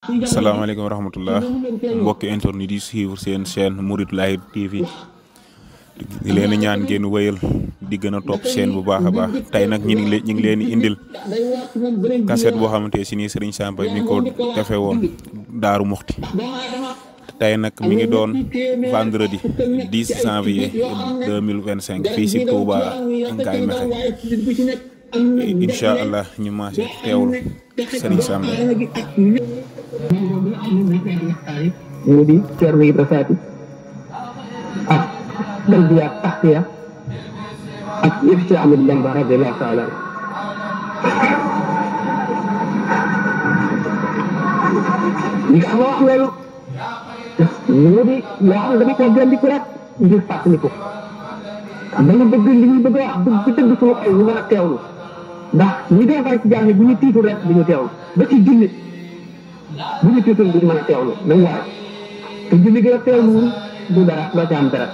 asalaamaaleykum wa rahmatullah mbokki internet yi suivre seen chaîne Mouride Live TV di leen ñaan ngeen wëyal di gën a topp chaîne bu baax a baax tey nag ñu ngi leen di indil cassette boo xamante si nii Serigne Sam Mbaye mi ko defee woon Daaru Muxti tey nag mi ngi doon vendredi 10 janvier 2025 fii si Touba Ngaye Mékhé incha allah ñu maase teewul Serigne Sam Mbaye ñu di Thierno Ibra Faty ak tarbiya ak taxfiya ak yëf ci Ahmadu Bamba radiyallahu taala li nga xam wax loolu ñu di loo xam dama koy gàndiku rek ngir fàttaliku dama bëgg li ñu bëgg a wax dëgg suñu ay ñu mën a teewlu ndax ñi dee fay ci jàng bu ñu tiitu rek du ñu teewlu ba ci julli bu ñu tiitul du ñu mën a teewlu nañ war te julli gi a teewluwul du dara doo ci am dara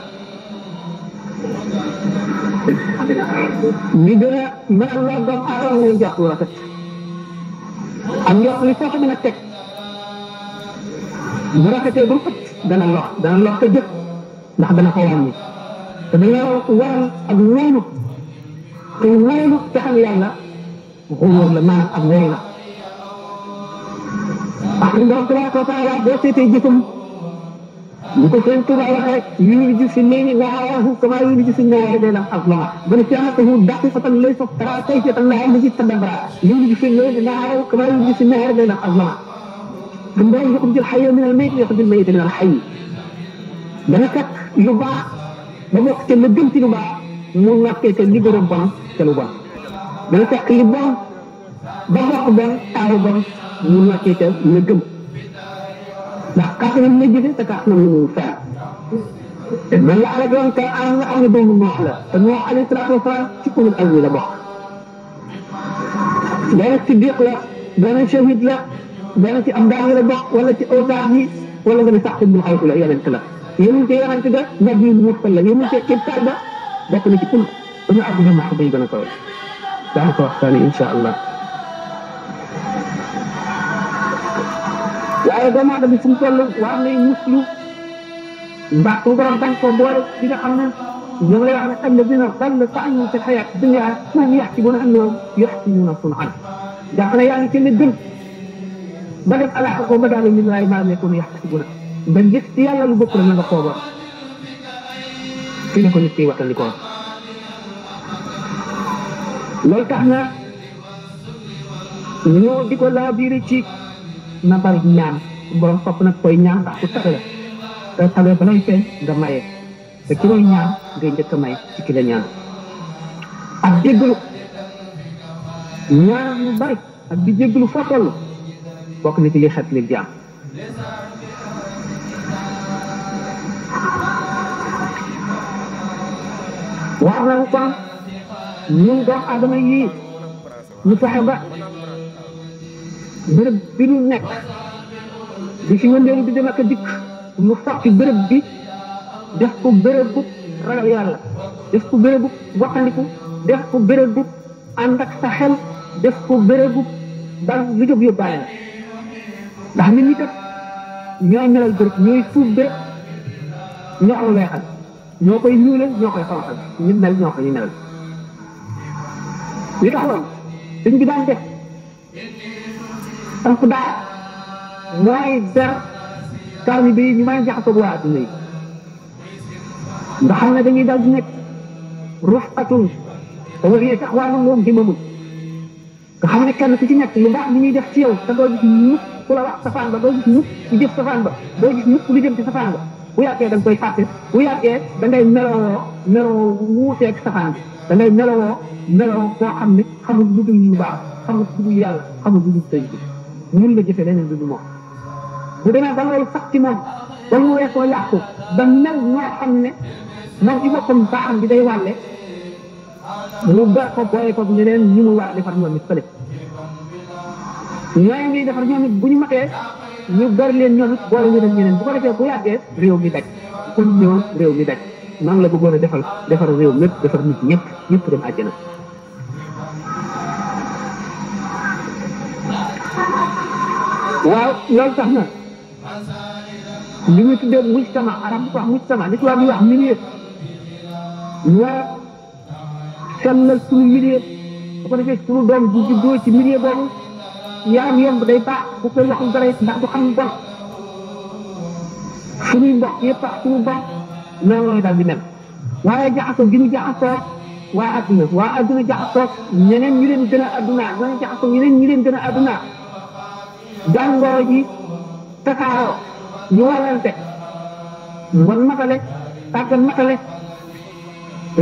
li gën a mën a lor doomu aadama ngay jox lu rafet am njox li foo ko mën a teg bu rafetee ba mu ëpp dana lor ko jëf ndax dana ko wàññi te dañoo waral ak wóolu te wóolu te xam yàlla xulóor la maanaam ak wóor la ak ndox tabaraka wa taala boo seetee jëfam bu ko sëñ Tuba waxee yuliju fi leeni waawahu kama yuliju fi nawaari laylan azlama bani fi'atuhu daqiqatan laysa tara kayfiyatan laha allati tadabbara yuliju fi leeni waawahu kama yuliju fi nawaari laylan azlama الله يخرج الحي من الميت ويخرج الميت من الحي dana fekk lu baax ba bokk ca la gën ci lu baax mu nakkee ca li gën a bon ca lu bon dana fekk li bon ba bokk bon taaru bon mu nakkee ca la gëm ndax kàttanam la jëfe te kàttanam la muy feer man la ala doon ka am nga xam ne doomu noox la te noox alayhi salaatu wasalaam ci ulul azmi la bokk dana siddiq la dana shahid la dana ci am daal la bokk wala ci awtaar yi wala nga ne sax ci bul xaytu la yonent la yéen ci yonent ga nabi lu mukkal la yéen ci kibtaar ba bokk na ci kul dañu àgg na max bay gën a kawe daa ko waxtaane insha allah waaye doomu aadama fu mu toll war nay muslu mbaax ko borom dañ ko boole di nga xam ne ñu ngi lay wax ne alladina dalla sa'yuhum fi lxayaat dunya hum yaxsibuna annahum yuxsinuna sun'an jàpp ne yaa ngi ci li gën ba def alaaka ko ba daal min waaye maa nekkoon yaxsibuna ba gis ci yàlla lu bokk la na nga xooba fi ne ko nit ki wattandikoo loolu tax na ñoo di ko laa biire ci na bari ñaan borom fopp nag koy ñaan ndax ku tabe la te tabe ba lay feeñ nga maye te ki lay ñaan ngay njëkk a may ci ki la ñaan ak jéggalu ñaan lu bari ak di jéggalu foo toll bokk na ci li xet li jaam wax na kon ñun doomu aadama yii ñu fexe ba bërëb bi ñu nekk di fi wëndeelu di dem ak a dikk mu fokki bërëb bi def ko bërëb bu ragal yàlla def ko bërëb bu waxandiku def ko bërëb bu ànd ak sa xel def ko bërëb bu dal lu jóg yóbbaale la ndax nit ñi kat ñooy melal bërëb ñooy suuf bërëb ñoo ko weexal ñoo koy ñuulal ñoo koy xonqal ñu mel ñoo koy melal li taxoon dañ bi daan def samp daa mooy ber taalibe yi ñu mën a jaxasoo waa adduna yi nga xam ne dañuy dal di nekk rufqatun wa hiya taxwaanun himamum nga xam ne kenn ku ci nekk lu baax li ñuy def ci yow te doo gis mukk ku la wax safaan ba doo gis mukk ku jëf safaan ba doo gis mukk lu jëm ci safaan ba bu yàggee da nga koy fàtte bu yàggee da ngay meloo wuuteeg safaan bi da ngay meloo koo xam ne xamul lu dul lu baax xamul lu dul yàlla xamul lu dul tëj bi mun la jëfee leneen lu dul moom bu demee ba loolu sax ci moom ba mu weesoo yàqu ba mel ñoo xam ne moom ci boppam baaxam bi day wàlle mu ber ko booyee ko ñeneen ñi mu war a defar ñoom it fële ñooñu ngi defar ñoom it bu ñu matee ñu ber leen ñoom it boole ñu dem ñeneen bu ko defee bu yàggee réew mi daj kon ñëw réew mi daj noonu la bëggoon a defar réew mépp defar nit ñëpp dem àjjana waaw loolu tax na li ñu tuddee mujtama arab ko wax mujtama li tubaab yi wax milieu ñoo sellal suñu milieu bu ko defee suñu doom bu juddoo ci milieu boobu yaram yomb day baax bu koy waxul dara ndax du xam bon suñuy mbokk yëpp ak suñu bon loolu lay daal di mel waaye jaxasoo gi ñu jaxasoo waa adduna jaxasoo ñeneen ñu leen gën a adduna ñeneen jaxasoo ñeneen ñu leen gën a adduna jàngoro ji tasaaroo ñu warante mbon matale tàggan matale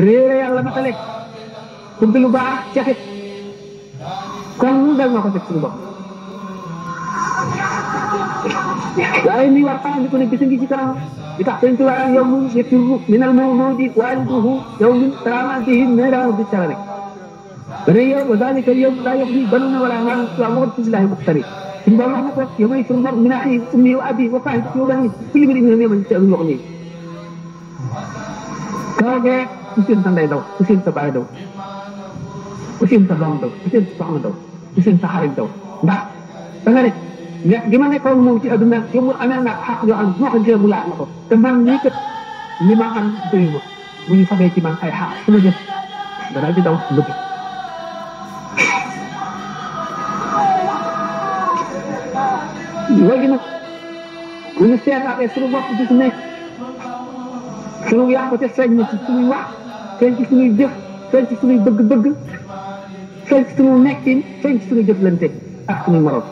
réere yàlla matale bëgg lu baax caxit kon lu dal na ko teg suñu bopp waaye ni war fàttali ko ne bisa ngi ci kanam di tax sëñ Tuubaa yow mu yettiru minal mawludi waaliduhu yow min salaamatihi meedaw bi sarare bane yow wa dalika yow laa yoxdi banuna wala naan wa moxot fisilahi muxtari suñu borom wax na ko yow may suñu min axi ummi wa abi wa fahi yow bani kulli mbiri mi neema ci wax nii toogee ku seen sa ndey daw ku seen sa baay daw ku seen sa doom daw ku seen sa soxna daw ku seen sa xarit daw ndax da nga ne gi ma nekkoon moom ci adduna yow mu amee naa xaq yoo xam ne moo ko jëlee mu laaj ma ko te man lii kat li ma am doy ma bu ñu fabee ci man ay xaq su ma jëf dara di daw bëgg léegi nag bu ñu seetaatee suñu bopp di si nekk suñu yàqute feeñ na ci suñuy wax feeñ ci suñuy jëf feeñ ci suñuy bëgg-bëgg feeñ ci suñu nekkin feeñ ci suñuy jëflante ak suñuy morom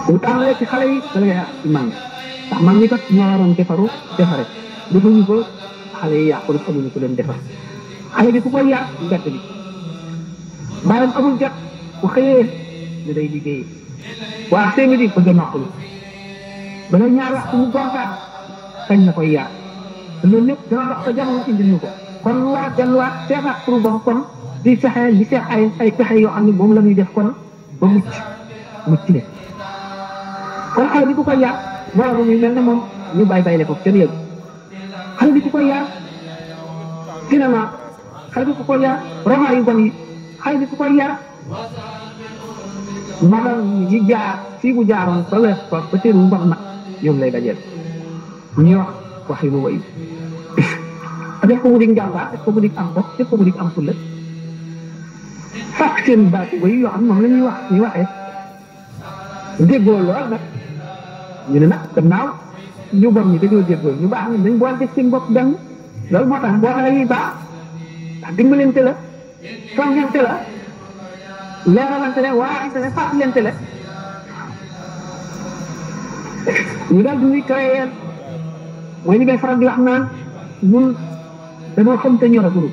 bu tàmbalee ci xale yi da ngay yàq ci mag ndax mag ñi kat ñoo waroon defaru defare defuñu ko xale yi yàqu def amuñu ko leen defar xale bi ku koy yàq gàtt bi bàyyam amul jot bu xëyee da day liggéey waa seen di bëgg a noppalu bala ñaar waxtu mu gontaat kañ na koy yàq te loolu lépp dana dox sa jamono indi ñu ko kon lu war a delluwaat seetaat pour bopp kon di fexe di seet ay pexe yoo xam ne moom la ñuy def kon ba mucc ne kon xale bi ku koy yar borom mi mel ne moom ñu bàyyi ko kenn yëg xale bi ku koy yar cinéma xale bi ku koy yar roman yu bon yi xale bi ku koy yar magal yi jaar fii mu jaaroon ba wees ko ba seen mu mbax nag ñoom lay dajeel ñuy wax yi mu wayu def ko mu dig njàmbaar def ko mu dig am bopp def ko mu dig am fulla fàq seen baati wayu yoo xam moom la ñuy wax ñuy waxee déggoo lool nag ñu ne nag gannaaw ñu bon ñi dañoo déggoo ñu baax na dañ boole def seen bopp benn loolu moo tax boo xale yi baax ndax dimbalante la soññante la leeralante ne waarante ne fàttalante la ñu daal di ñuy créer mooy li ngay faral di wax naan ñun dañoo xam te ñoragul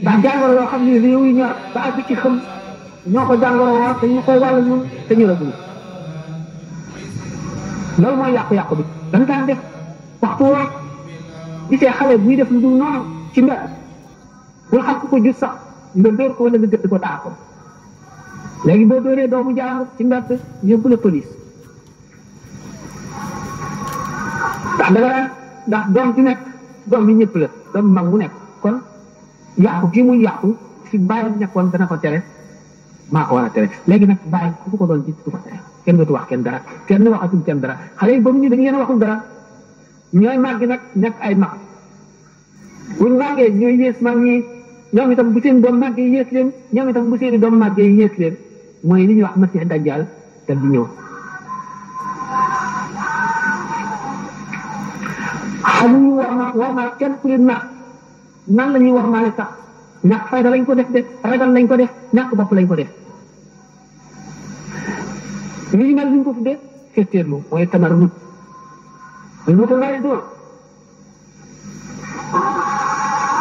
ndax jàngoro yoo xam ne réew yi ñor ba àgg ci xam ñoo ko jàngoro woon te ñu koy wàll ñun te ñoragul loolu mooy yàqu-yàqu bi dañ daan def waxtu woo gisee xale buy def lu dul noonu ci mbir bul xam ko jur sax nga dóor ko wala nga gëdd ko taa ko léegi boo dóoree doomu jàmbur ci mbedd yóbbu la police ndax doom ci nekk doom bi ñëpp la doom mag mu nekk kon yàqu gi muy yàqu fi bàyyi nekkoon dana ko tere maa ko war a tere léegi nag bàyyi ku ko doon gis du ko tere kenn dootu wax kenn dara kenn waxatul kenn dara xale yi boobu ñu dañu leen a waxul dara ñooy màgg nag nekk ay mag buñ màggee ñooy yées mag ñi ñoom itam bu seen doom màggee yées leen ñoom itam bu seen doom màggee yées leen mooy li ñuy wax Masiix Dajjaal te di ñëw xamuñu war ma kenn ku leen nag nan la ñuy wax maa ne sax ñàkk fayda lañ ko def ragal lañ ko def ñàkk bopp lañ ko def li ñu mel ni ñu ko tuddee fetteerlu mooy tamarrud lu ko ngay doon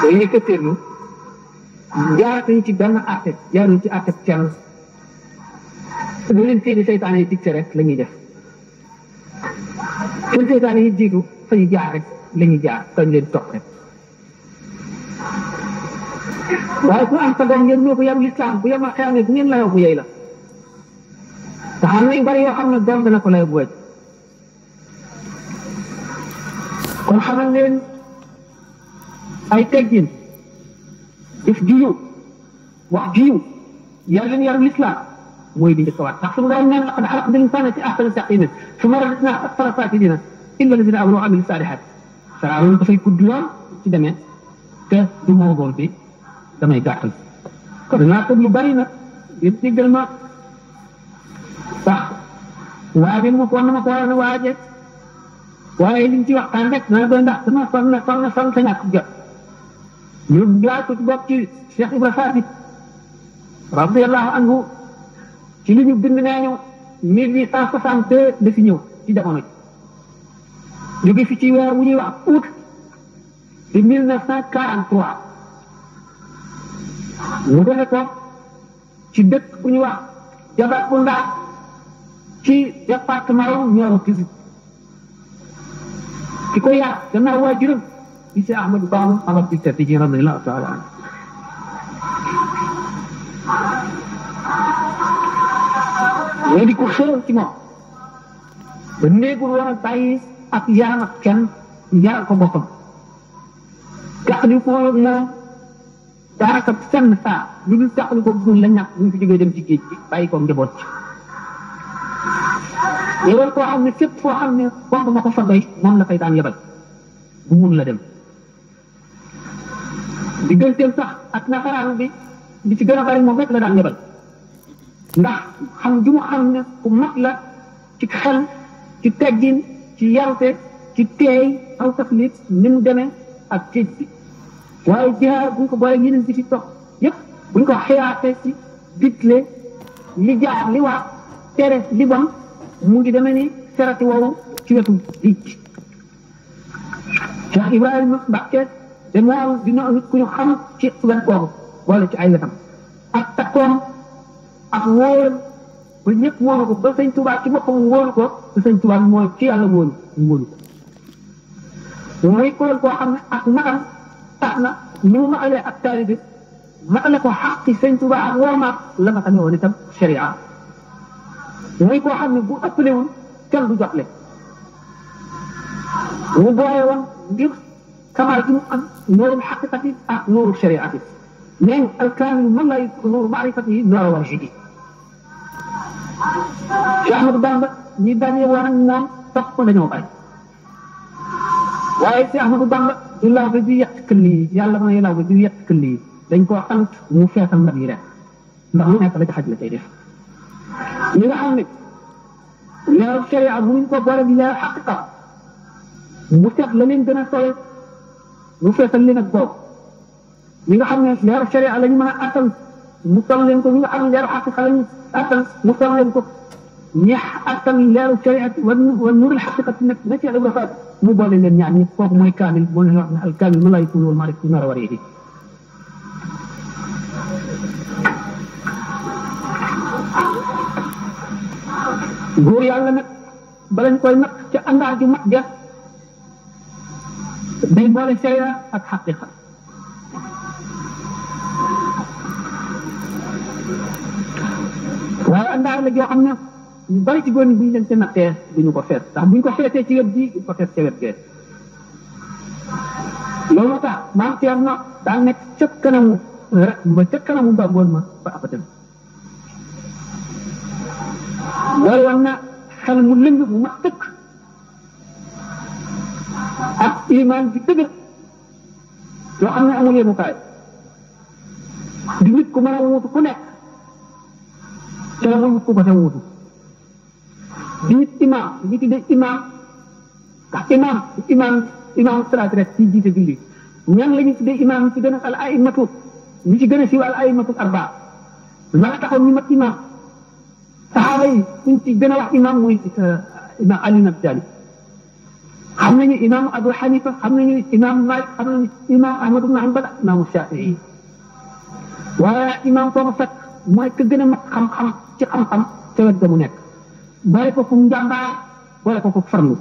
dañuy fetteerlu jaaratuñ ci benn àtte jaaruñ ci àtte kenn lu leen seeni seytaane yi digte rek la ñuy def seen seytaane yi jiitu fa ñu jaar rek la ñuy jaar kañ leen topp rek waaye ku am sa doom ngeen ñoo ko yarul islam bu yema xeamee bu ngeen layoo bu yey la te xam nañ bari yoo xam ne doom dana ko lay bu wëj kon xamal leen ay teggin def jiyu wax jiyu yar leen yarul islam mooy di njëkk a waat ndax suñu borom neen laqad xalaqna l-insaana fi ahsani taqwiim summa radadnaahu asfala saafiliin illa llaziina aamanuu wa amilu saalihaat saa loolu dafay gudd lool ci demee te du moogool bi damay gàttal kon naa tëb lu bari nag yéen déggal ma sax waaye ma ko war a waaje waaye liñ ci waxtaan rek dana doon ndax dama sonn sa ñàkk jot ñu laaj ko ci bopp ci Cheikh Ibra Faati radiyallahu anhu ci li ñu bind nee ñu 1862 la fi ñëw ci jamono ji jóge fi ci weer wu ñuy wax août de 1943 mu defe ko ci dëkk bu ñuy wax Jabakounda ci département Nioro Kizz ki ko yar gannaaw waajuram di si Ahmadou Bamba Amar bi tedd ji radiyallahu taala anhu ñoo di ko xëral ci moom ba néegul woon a bàyyi ak yaram ak kenn yaral ko boppam taxali ko moom daanaka fenn saa lu dul taxali ko buñ la ñàkk ñu fi jógee dem ci géej gi bàyyi ko njaboot ci yebal koo xam ne fépp foo xam ne bomb ma ko fa doy moom la fay daan yebal bu mun la dem digganteem sax ak nasaraan bi ci gën a bari moom rek la daan yebal ndax xam ju mu xam ne ku mat la ci xel ci teggin ci yarute ci teey aw taflit ni mu demee ak géej bi waaye jihaar buñ ko boole yeneen ci fi tox yëpp buñ ko xiyaatee ci digle li jaar li wax tere li bon mu ngi demee ni serati woowu ci wetu géej Cheikh Ibrahima Mbacke de moom dina nit ku ñu xam ci wet boobu boole ci ay wetam ak takkoom ak wóor ba ñëpp wóolu ko ba sëñ Tuubaa ci boppam wóolu ko ba sëñ Tuubaa mooy ci yàlla wóolu ko muy kuréel koo xam ne ak magam tax na ni mu matalee ak taalibe matale ko xaq ci sëñ Tuubaa ak wormaat la matale woon itam sharia muy koo xam ne bu ëppalewul kenn du jotle mu boole woon ngir kamaal gi mu am nuurul xaqiqati ak nuurul shariati nee alkaamil man laa yudrikuhu nuuru maarifatihi nuura warshidi Cheikh Ahmadou Bamba ñi dañee woon ak moom topp dañoo bari waaye Cheikh Ahmadou Bamba du law ba di yett këll yi yàlla may law ba di yett këll yi dañ koo sant mu feesal ndab yi rek ndax lu nekk la ci xaj la tey def ñi nga xam ne leeru sharia bu ñu ko boole bi leeru xaqiqa mu seet la leen gën a sole mu feesal leen ak boobu ñi nga xam ne leeru sharia la ñu mën a attan mu sol leen ko ñi nga xam ne leeru xaqiqa la ñu attan mu sol leen ko ñeex attan leeru sharia wa nuurul xaqiqati nag na ci Ibra Faat mu boole leen ñaar ñi kooku mooy kaamil moo leen wax ne al kaamil ma lay tuul wal maarif nar a waree di góor yàlla nag balañ koy nag ca àndaar ju mat ja day boole sharia ak xaqiqa waaye àndaar la joo xam ne ñu bari ci góor ñi bu ñu leen ca nattee duñu ko feet ndax bu ñu ko feetee ci wet bii duñu ko feet ca wet gee loolu moo tax maam Thierno daa nekk ca kanamu rek ba ca kanamu Mbamboon ma ba abadan loolu wan na xel mu lëng mu mat tëkk ak iman bi dëgër yoo xam ne amul yemukaay di nit ku mën a wuutu ku nekk ca la muy wut ku ko ca wuutu di nit imam di tuddee imam ndax imam salaat rek ci jiite julli ñan la ñu tuddee imam ci gën a al aimatu ñu ci gën a siiw al aimatu arbaa la taxoon ñu mat imam saxaaba yi suñ ci gën a wax imam mooy imam Ali ibn Abi Talib xam nañu imam Abu Hanifa xam nañu imam Malik xam nañu imam Ahmad ibn Hanbal imam Shafii waaye imam foofu fekk mooy ka gën a mat xam-xam ci xam-xam ca wet ga mu nekk boole ko fu njàmbaar boole ko fu farlu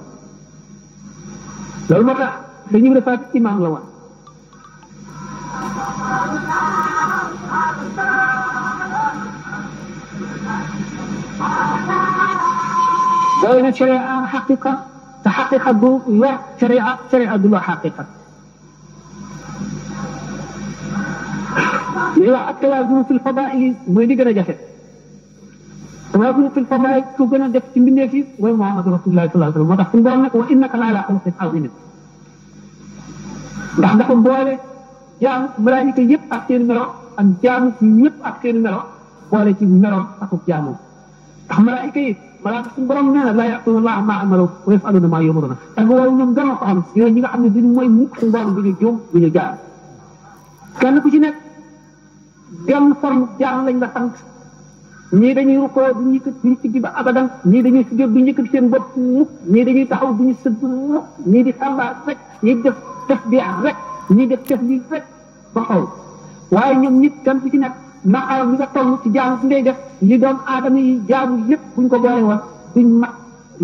loolu moo tax dañuy defaat imam la woon doy na sharia xaqiqa te xaqiqa du wax sharia du wax xaqiqa li wax ak tawaazun fil fadaa'il mooy li gën a jafe waaye bu ñu fil fadaay ku gën a def ci mbindeef yi mooy Muhammadu Rasulullah sallallahu alayhi wa sallam moo tax suñu borom ne ko wa innaka la ala xuluqin aziim ndax dafa boole jaamu malaayika yëpp ak seen melo ak jaamu ñëpp ak seen melo boole ci melo akub jaamu ndax malaayika yi malaaka suñu borom nee na laa ya'tuuna llaaha maa amaru wa yaf'aluuna maa yu'maruuna te loolu ñoom gën a ko am yooyu ñi nga xam ne duñu mooy mukk suñu borom duñu juum duñu jaam kenn ku ci nekk benn forme jaam lañ la sant ñii dañuy rukkoo du ñu duñu siggi ba abadan ñii dañuy siggi du ñu yëkkati seen bopp mukk ñii dañuy taxaw du ñu sëgg mukk ñii di sàmba rek ñii di def tasbiix rek ñii def tasbiix rek ba xaw waaye ñoom nit kenn ku ci nekk naqar bi nga toll ci jaamu bi ngay def li doom aadama yi jaamu yëpp buñ ko boole woon duñ mat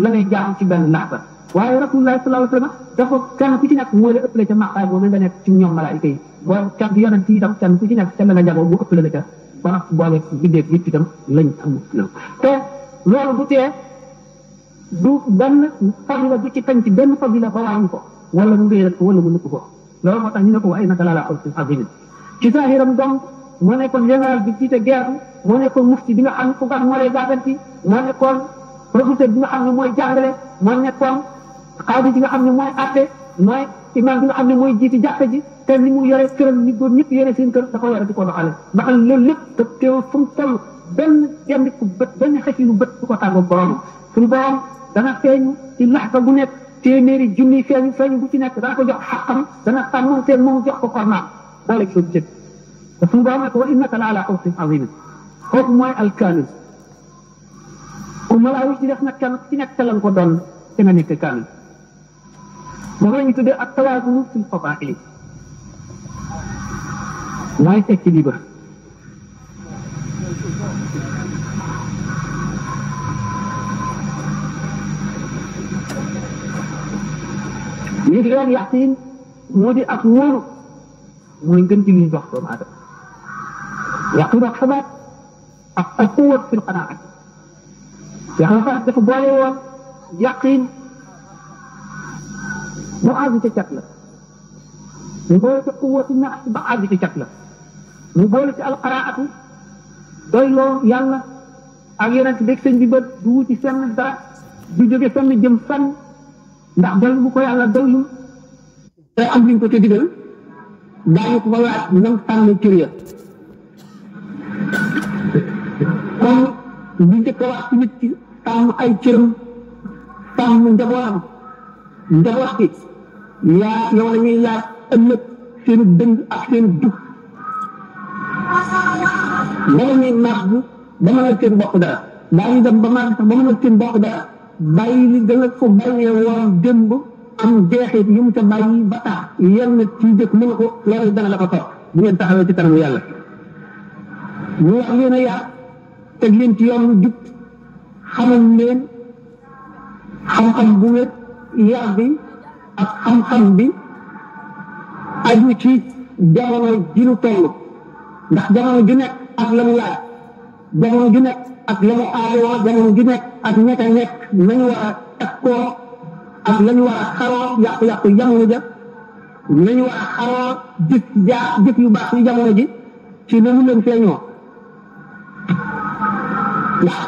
la ngay jaamu ci benn laata waaye rasulullah sallallahu alayhi wa sallam dafa kenn ku ci nekk moo la ëppale ca maqaay boobu nga nekk ci ñoom malaayika yi boo kenn yonent yi itam kenn ku ci nekk ca la nga jagoo bu ëppale la ca ba boole bindéef yëpp itam lañ am te loolu bu tee du benn fadila du ci tañ ci benn fadila ba wàññi ko wala mu réeral ko wala mu nëpp ko loolu moo tax ñu ne ko waaye naka laa laa xol azimin ci saahiram donc moo nekkoon général bi jiite guerre moo nekkoon mufti bi nga xam ne fu nga moo lay gàgganti moo nekkoon professeur bi nga xam ne mooy jàngale moo nekkoon xaadi bi nga xam ne mooy atte mooy imam bi nga xam ne mooy jiiti jàkka ji te ni mu yore këram ni góor ñëpp yore seen kër da ko yore di ko doxale ndaxal loolu lépp te teew fu mu toll benn gendiku bët benn xëcinu bët du ko tàggoo borom suñu borom dana feeñ ci laxta bu nekk téeméeri junni feeñu bu ci nekk dana ko jox xaqam dana tàmmanteeg moom jox ko kornaam boole soo jëg te suñu borom ne ko wa innaka la ala xuluqin aziim kooku mooy alkaamil ku malaayu ci def nag kenn ci nekk lan ko doon te nga nekk kaamil moom la ñu tuddee ak tawaazun fil fadaa'il mooy équilibre ñu di leen yaqiin moo di ak wóolu mooy gën ci liñ jox doomu aadama yaqiin ak sabaat ak al quwwa fil qanaa'at dafa boole woon yaqiin mu àgg ca cat la mu boole ca quwwatu nafs ba àgg ca cat la mu boole ci alqaraatu doyloo yàlla ak yeneen ci dégg sëñ bi ba du wuti fenn dara du jóge fenn jëm fenn ndax doylu bu ko yàlla doylu te am liñ ko ca digal daañu ko fa laaj nam tànn cër ya kon li njëkk a wax ci nit ci tànn ay cëram tànn njabootam njaboot gi yow la ñuy laaj ëllëg seenu dëng ak seenu jub bala ñuy màgg ba mën a seen bopp dara daañu dem ba màgg sax ba mën a seen bopp dara bàyyi li danga ko bàyyee woon démb am jeexit yu mu ca bàyyi ba tax yenn ci jëkk mën ko loolu dana la ko topp bu ngeen taxawee ci kanamu yàlla ñu wax leen a yar teg leen ci yoon jub xamal leen xam-xam bu wér yar bi ak xam-xam bi aju ci jamono ji nu toll ndax jamono ju nekk ak la mu laaj jamono ju nekk ak la mu aadoo jamono ju nekk ak ñett a nekk nañu war a takkoo ak la ñu war a xaroo yàqu-yàqu jamono ja nañu war a xaroo jëf yu baax yi jamono ji ci la mu leen feeñoo ndax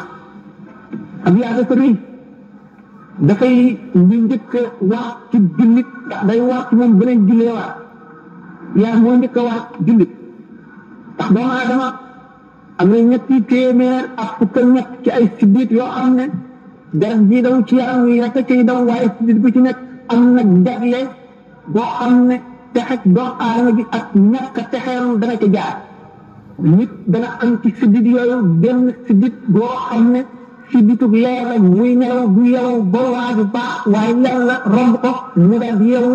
ak yaa dafa rëy dafay ñu njëkk wax ci jullit ndax day wax ci moom beneen jullee wax yaa moo njëkk a wax jullit ndax doomu aadama am na ñetti téeméer ak fukk ak ñett ci ay siddit yoo xam ne deret ji daw ci yaram wi rek cay daw waaye siddit bu ci nekk am na jagle boo xam ne texeg doomu aadama bi ak ñàkk texeeram dana ca jaar nit dana am ci siddit yooyu benn siddit boo xam ne sidditug leer la muy nelaw bu yeewu ba waaju baax waaye yàlla romb ko mu daal yeewu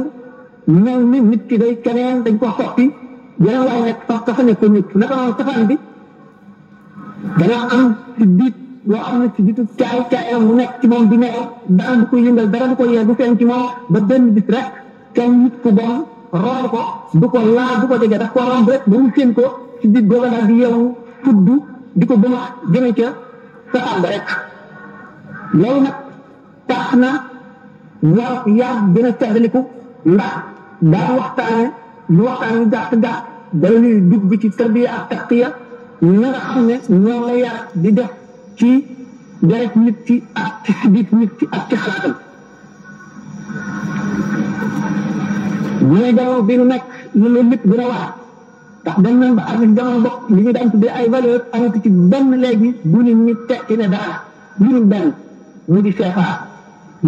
mel ni nit ki day keneen dañ ko soppi yeneen waaye nekk sax ka fa nekk nit naka noonu safaan bi dana am siddit boo xam ne sidditu caay mu nekk ci moom di nelaw dara du ko yëngal dara du ko yee du feeñ ci moom ba benn bis rek kenn nit ku bon romb ko du ko laal du ko jege daf ko romb rek ba mu séen ko siddit googa daal di yeewu fudd di ko bëma jëme ca safaan ba rek loolu nag tax na war yaa gën a seddaliku ndax daa waxtaane lu waxtaane gàtt dala ñuy dugg ci tarbiya ak taqiya ñi nga xam ne ñoo la yar di def ci deret nit ci ak ci sidit nit ci ak ci xalaatam ñooy jamono bi nu nekk loolu lépp gën a waar ndax dem nañ ba am jamono bopp li ñu daan tuddee ay valeur amatu ci benn léegi bu nit ñi tekki ne dara lu dul benn mu di CFA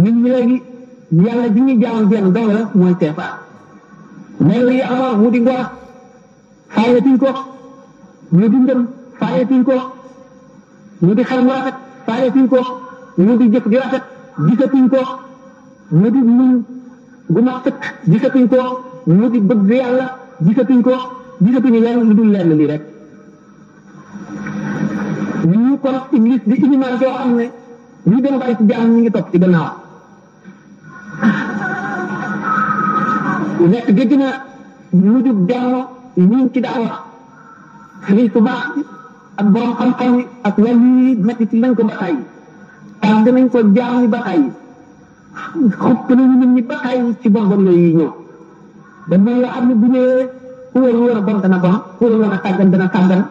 nit ñi léegi yàlla bi ñuy jaamu jenn dong la mooy CFA mel yi amoon mu di ngor faaletuñ ko mu di ngëm faaletuñ ko mu di xel mu rafet faaletuñ ko mu di jëf di rafet gisatuñ ko mu di muñ gu ma sëkk gisatuñ ko mu di bëgg yàlla gisatuñ ko gisatuñu lenn lu dul lenn lii rek ñu kon Iblis di ilimaan yoo xam ne ñu gën a bari ci jaam ñi ngi topp ci gannaaw nekk dégg na mujjub jamono ñu ci daan wax xëy su baax ak borom xam-xam yi ak wàllu yi métti ci nañ ko ba tàyyi tàgg nañ ko jaam ñi ba tàyyi xob nañu nit ñi ba tàyyi ci bon bon yooyu ñëw dañ may yoo xam ne bu ñëwee ku wër a bon dana bon ku wër a tàggan dana tàggan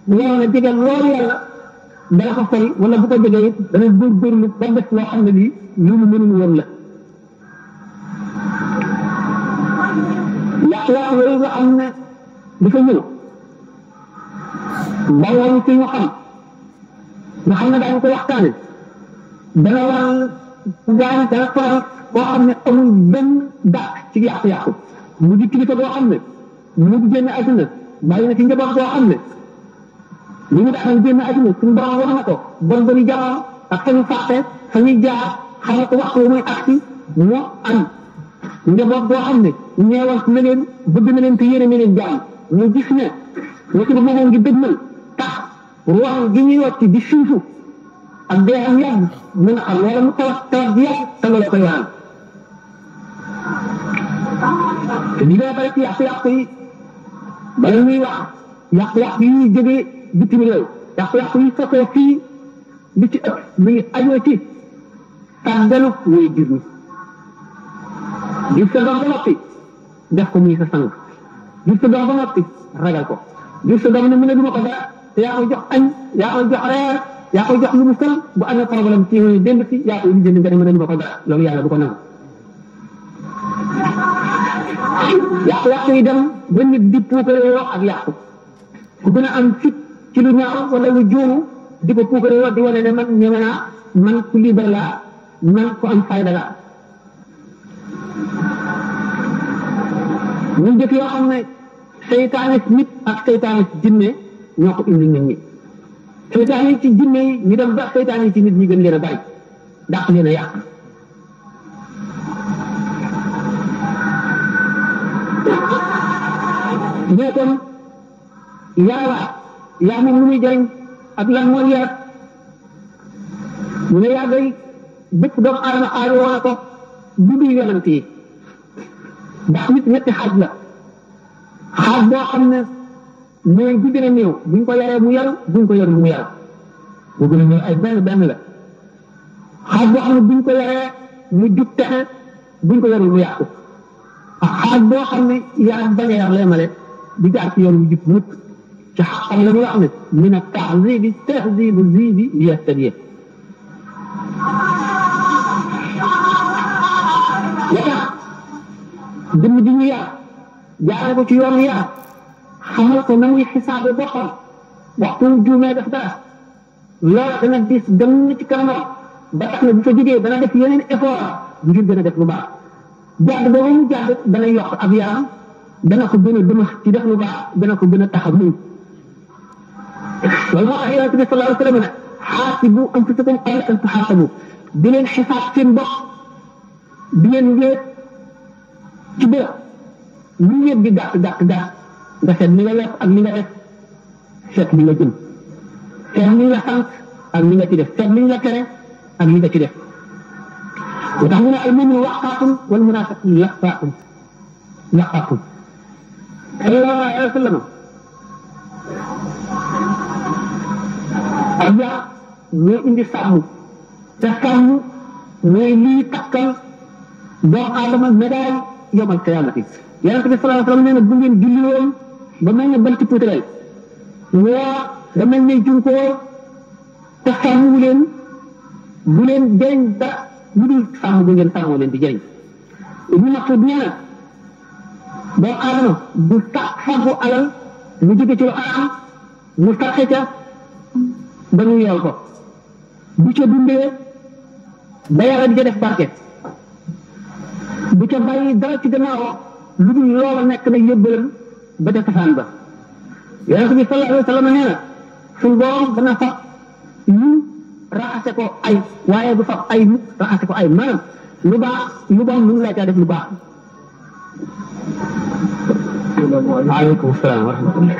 ñëw na jege loolu yàlla dana ko fay wala bu ko jegee it dana góorgóorlu ba def loo xam ne lii lu mu mënul woon la yàq yooyu nga xam ne dafa ñëw bàyyi ci ñu xam nga xam ne daañu ko waxtaane dana waral dana faral koo xam ne amul benn dàq ci yàqu-yàqu mu di kilifa boo xam ne mu di génn àdduna bàyyi na ci njaboot boo xam ne li mu daan génn àdduna suñu borom wax na ko bon boni jamono ak fa ñu fàtte fa ñuy jaar xam ne ko waxtu muy agsi moo am njaboot boo xam ne ñeewal na leen bëgg na leen te yéene na leen jàmm mu gis ne ñu ci moom ngi dëgmal tax ruwax gi ñuy wàcc di suufu ak dee am yàgg mën a xam wala mu tawat bi yàgg te loolu koy waral te di nga bari ci yàqu-yàqu yi bala ñuy wax yàqu-yàqu yi ñuy jógee bitim réew yàqu-yàqu yi sosoo fii li ci ëpp mi ngi ajoo ci tàggalu muy jur ñi jur sa doom ba noppi def ko muy sa sang jur sa doom ba noppi ragal ko jur sa doom ne mu ne duma ko dara te yaa koy jox añ yaa koy jox reer yaa koy jox lu mu sol bu amee problème ci yooyu démb si yaa koy lijjanti nga ne mu ne duma ko dara loolu yàlla du ko nangu yàqu-yàqu yi dem ba nit di puukaree ak yàqu ku gën a am fit ci lu ñaaw wala lu juumu di ko puukaree di wane ne man ñeme naa man ku libre laa man ku am fayda laa ñu jëkk yoo xam ne seytaane nit ak seytaane ci jinne ñoo ko indi nit ñi seytaane ci jinne yi ñu dem ba seytaane ci nit ñi gën leen a bari dàq leen a yàq mais kon yaa moom lu muy jëriñ ak lan mooy yar mu ne yaa day bépp doomu aadama aari woon na ko dundu yonent yi ndax nit ñetti xaaj la xaaj boo xam ne mooy bu gën a néew buñ ko yaree mu yaru buñ ko yarul mu yaru bu gën a néew ay benn la xaaj boo xam ne buñ ko yaree mu jub texe buñ ko yarul mu yàqu ak xaaj boo xam ne yaa bañ a yar leemale di jaar ci yoon wu jub mukk ci xam la muy wax ne min a tahzibi tahzibu zibi liyastadiya la tax dëmm ji ñu yar jaare ko ci yoon yar xamal ko na muy xisaabe boppam waxtu juumee def dara loola dana dis dem ci kanamam ba tax na bu fa jógee dana def yeneen effort ngir gën a def lu baax jàdd boobu mu jàdd dana yokk ab yaram dana ko gën a dëma ci def lu baax dana ko gën a tax a muñ loolu moo tax yonente bi sallallahu alayhi wa sallam ne xaasibu anfusakum qabla an tuxaasabu di leen xisaab seen bopp di leen wéet ci bërëb lu wéet di gàtt nga seet li nga wees ak li nga def seet li nga jëm seet li nga sant ak li nga ci def seet li nga tere ak li nga ci def lu tax mu ne al mu'minu waqaatun wal munaafiqu laqaatun sallallahu alayhi wa sallam ak yaa ñoo indi sàmm te sàmm mooy lii takkal doomu aadama médaille yomal qiyaamati yonent bi sallallahu alayhi wa sallam nee na bu ngeen julli woon ba mel ne banti puutareel woo ba mel ne junkoo te sàmmu leen bu leen jëriñ dara lu dul sàmm bu ngeen sàmmoo leen di jëriñ Ibnu Mas'ud nee na doomu aadama du fàggu alal mu jóge ci lu araam mu sarxe ca ba ñu yeew ko bu ca dundee ba yàlla di ca def barke bu ca bàyyi dara ci gannaaw lu dul loola nekk na yóbbalam ba ca safaan ba yonent bi sallallahu alayhi wa sallam nee na suñu borom dana fab lu raxase ko ay waaye du fab ay lu raxase ko ay maanaam lu baax lu bon mënu laa caa def lu baax. waaleykum salaam wa rahmatullah.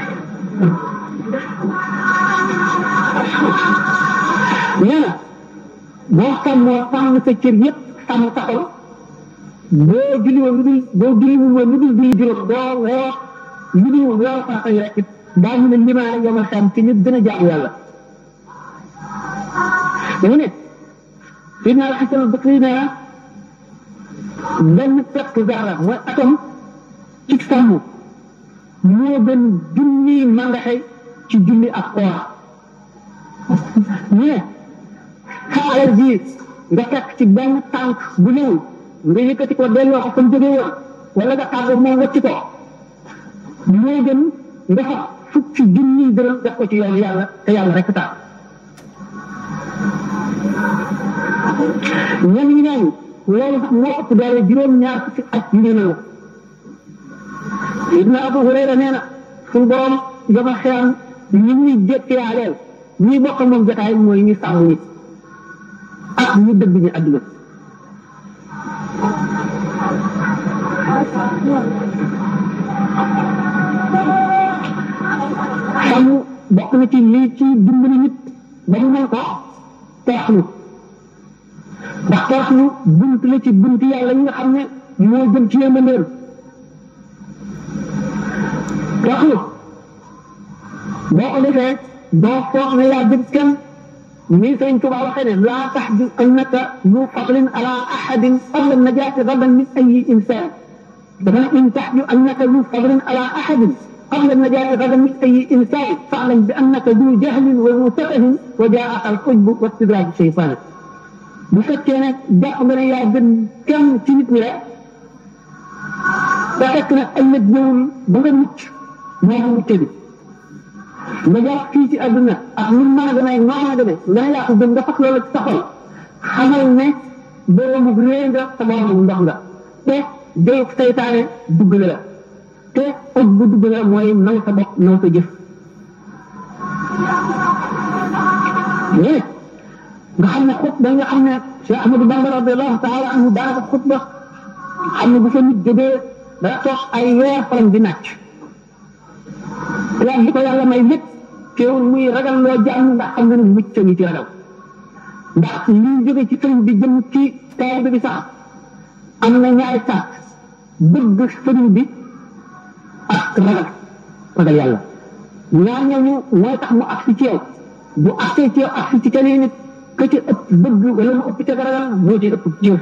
nee na boo sàmm sa cër yëpp sàmm sa xol boo julli woon lu dul boo julli woon lu dul julli juróom doo woor lu dul woor farata yi rek daañu ne limaale yomal xam ci nit gën a jaamu yàlla. dañu ne Sayyidina al-Hasan al-Basri nee na benn pepp zarra mooy atom ci sàmm moo gën junni mangaxe ci julli ak koor ñu ne xaalal ji nga fekk ci benn tànk bu néew nga yëkkati ko delloo ko fa mu jógee woon wala nga tàggoo moom wacc ko moo gën nga xam fukki junni dërëm def ko ci yoon yàlla te yàlla rek tax ñenn ñi naan loolu sax moo ëpp doole juróom-ñaar fukki at yu ne la Ibn Abu Hurayra nee na suñu borom yomal xiyam ñi ñuy jékkiyaaleel ñi bokk moom jotaay mooy ñu sàmm nit ak ñu dëgg ñu àdduna sàmm bokk na ci lii ci dimbali nit ba mu mën ko toroxlu ndax toroxlu bunt la ci bunt yàlla yi nga xam ne moo jëm ci yërmandeem toroxlu boo ko defee doo foog ne yaa gën kenn ni Sëriñ Tuubaa waxee ne laa taxju annaka zu fadlin ala ahadin qabla najaati gadan min ayi insaan dafa ne in taxju annaka zu fadlin ala ahadin qabla najaati gadan min ayi insaan fa'lam bi annaka zu jahlin wa mutafahin wa jaa'aka al-ujbu wa istidraaj shaytaan bu fekkee ne jàpp nga ne yaa gën kenn ci nit ñi rek da fekk ne ay nit ñëwul ba nga mucc moo ko mucc bi nga jàpp fii ci àdduna ak lu mën a demee noo mën a demee nga ne yaa ko gën nga fas loolu ci sa xol xamal ne boroomu réer nga sa boroomu ndox nga te déy seytaane dugg la te ëpp bu dugg la mooy naw sa bopp naw sa jëf nga xam ne xutba nga xam ne Cheikh Ahmadou Bamba radiyallahu taala anhu daanaka xutba xam ne bu fa nit jógee dana toog ay weer faram di nàcc waaye li ko yàlla may lépp teewul muy ragal loo jàmm ndax xam nga ne mucc ngi ci ragal ndax liy jóge ci sëriñ bi jëm ci taalibe bi sax am na ñaari sax bëgg sëriñ bi ak ragal yàlla ñaar ñooñu mooy tax mu agsi ci yow bu agsee ci yow agsi ci keneen nit ka ci ëpp bëgg wala mu ëpp ca ragal moo ci ëpp jëf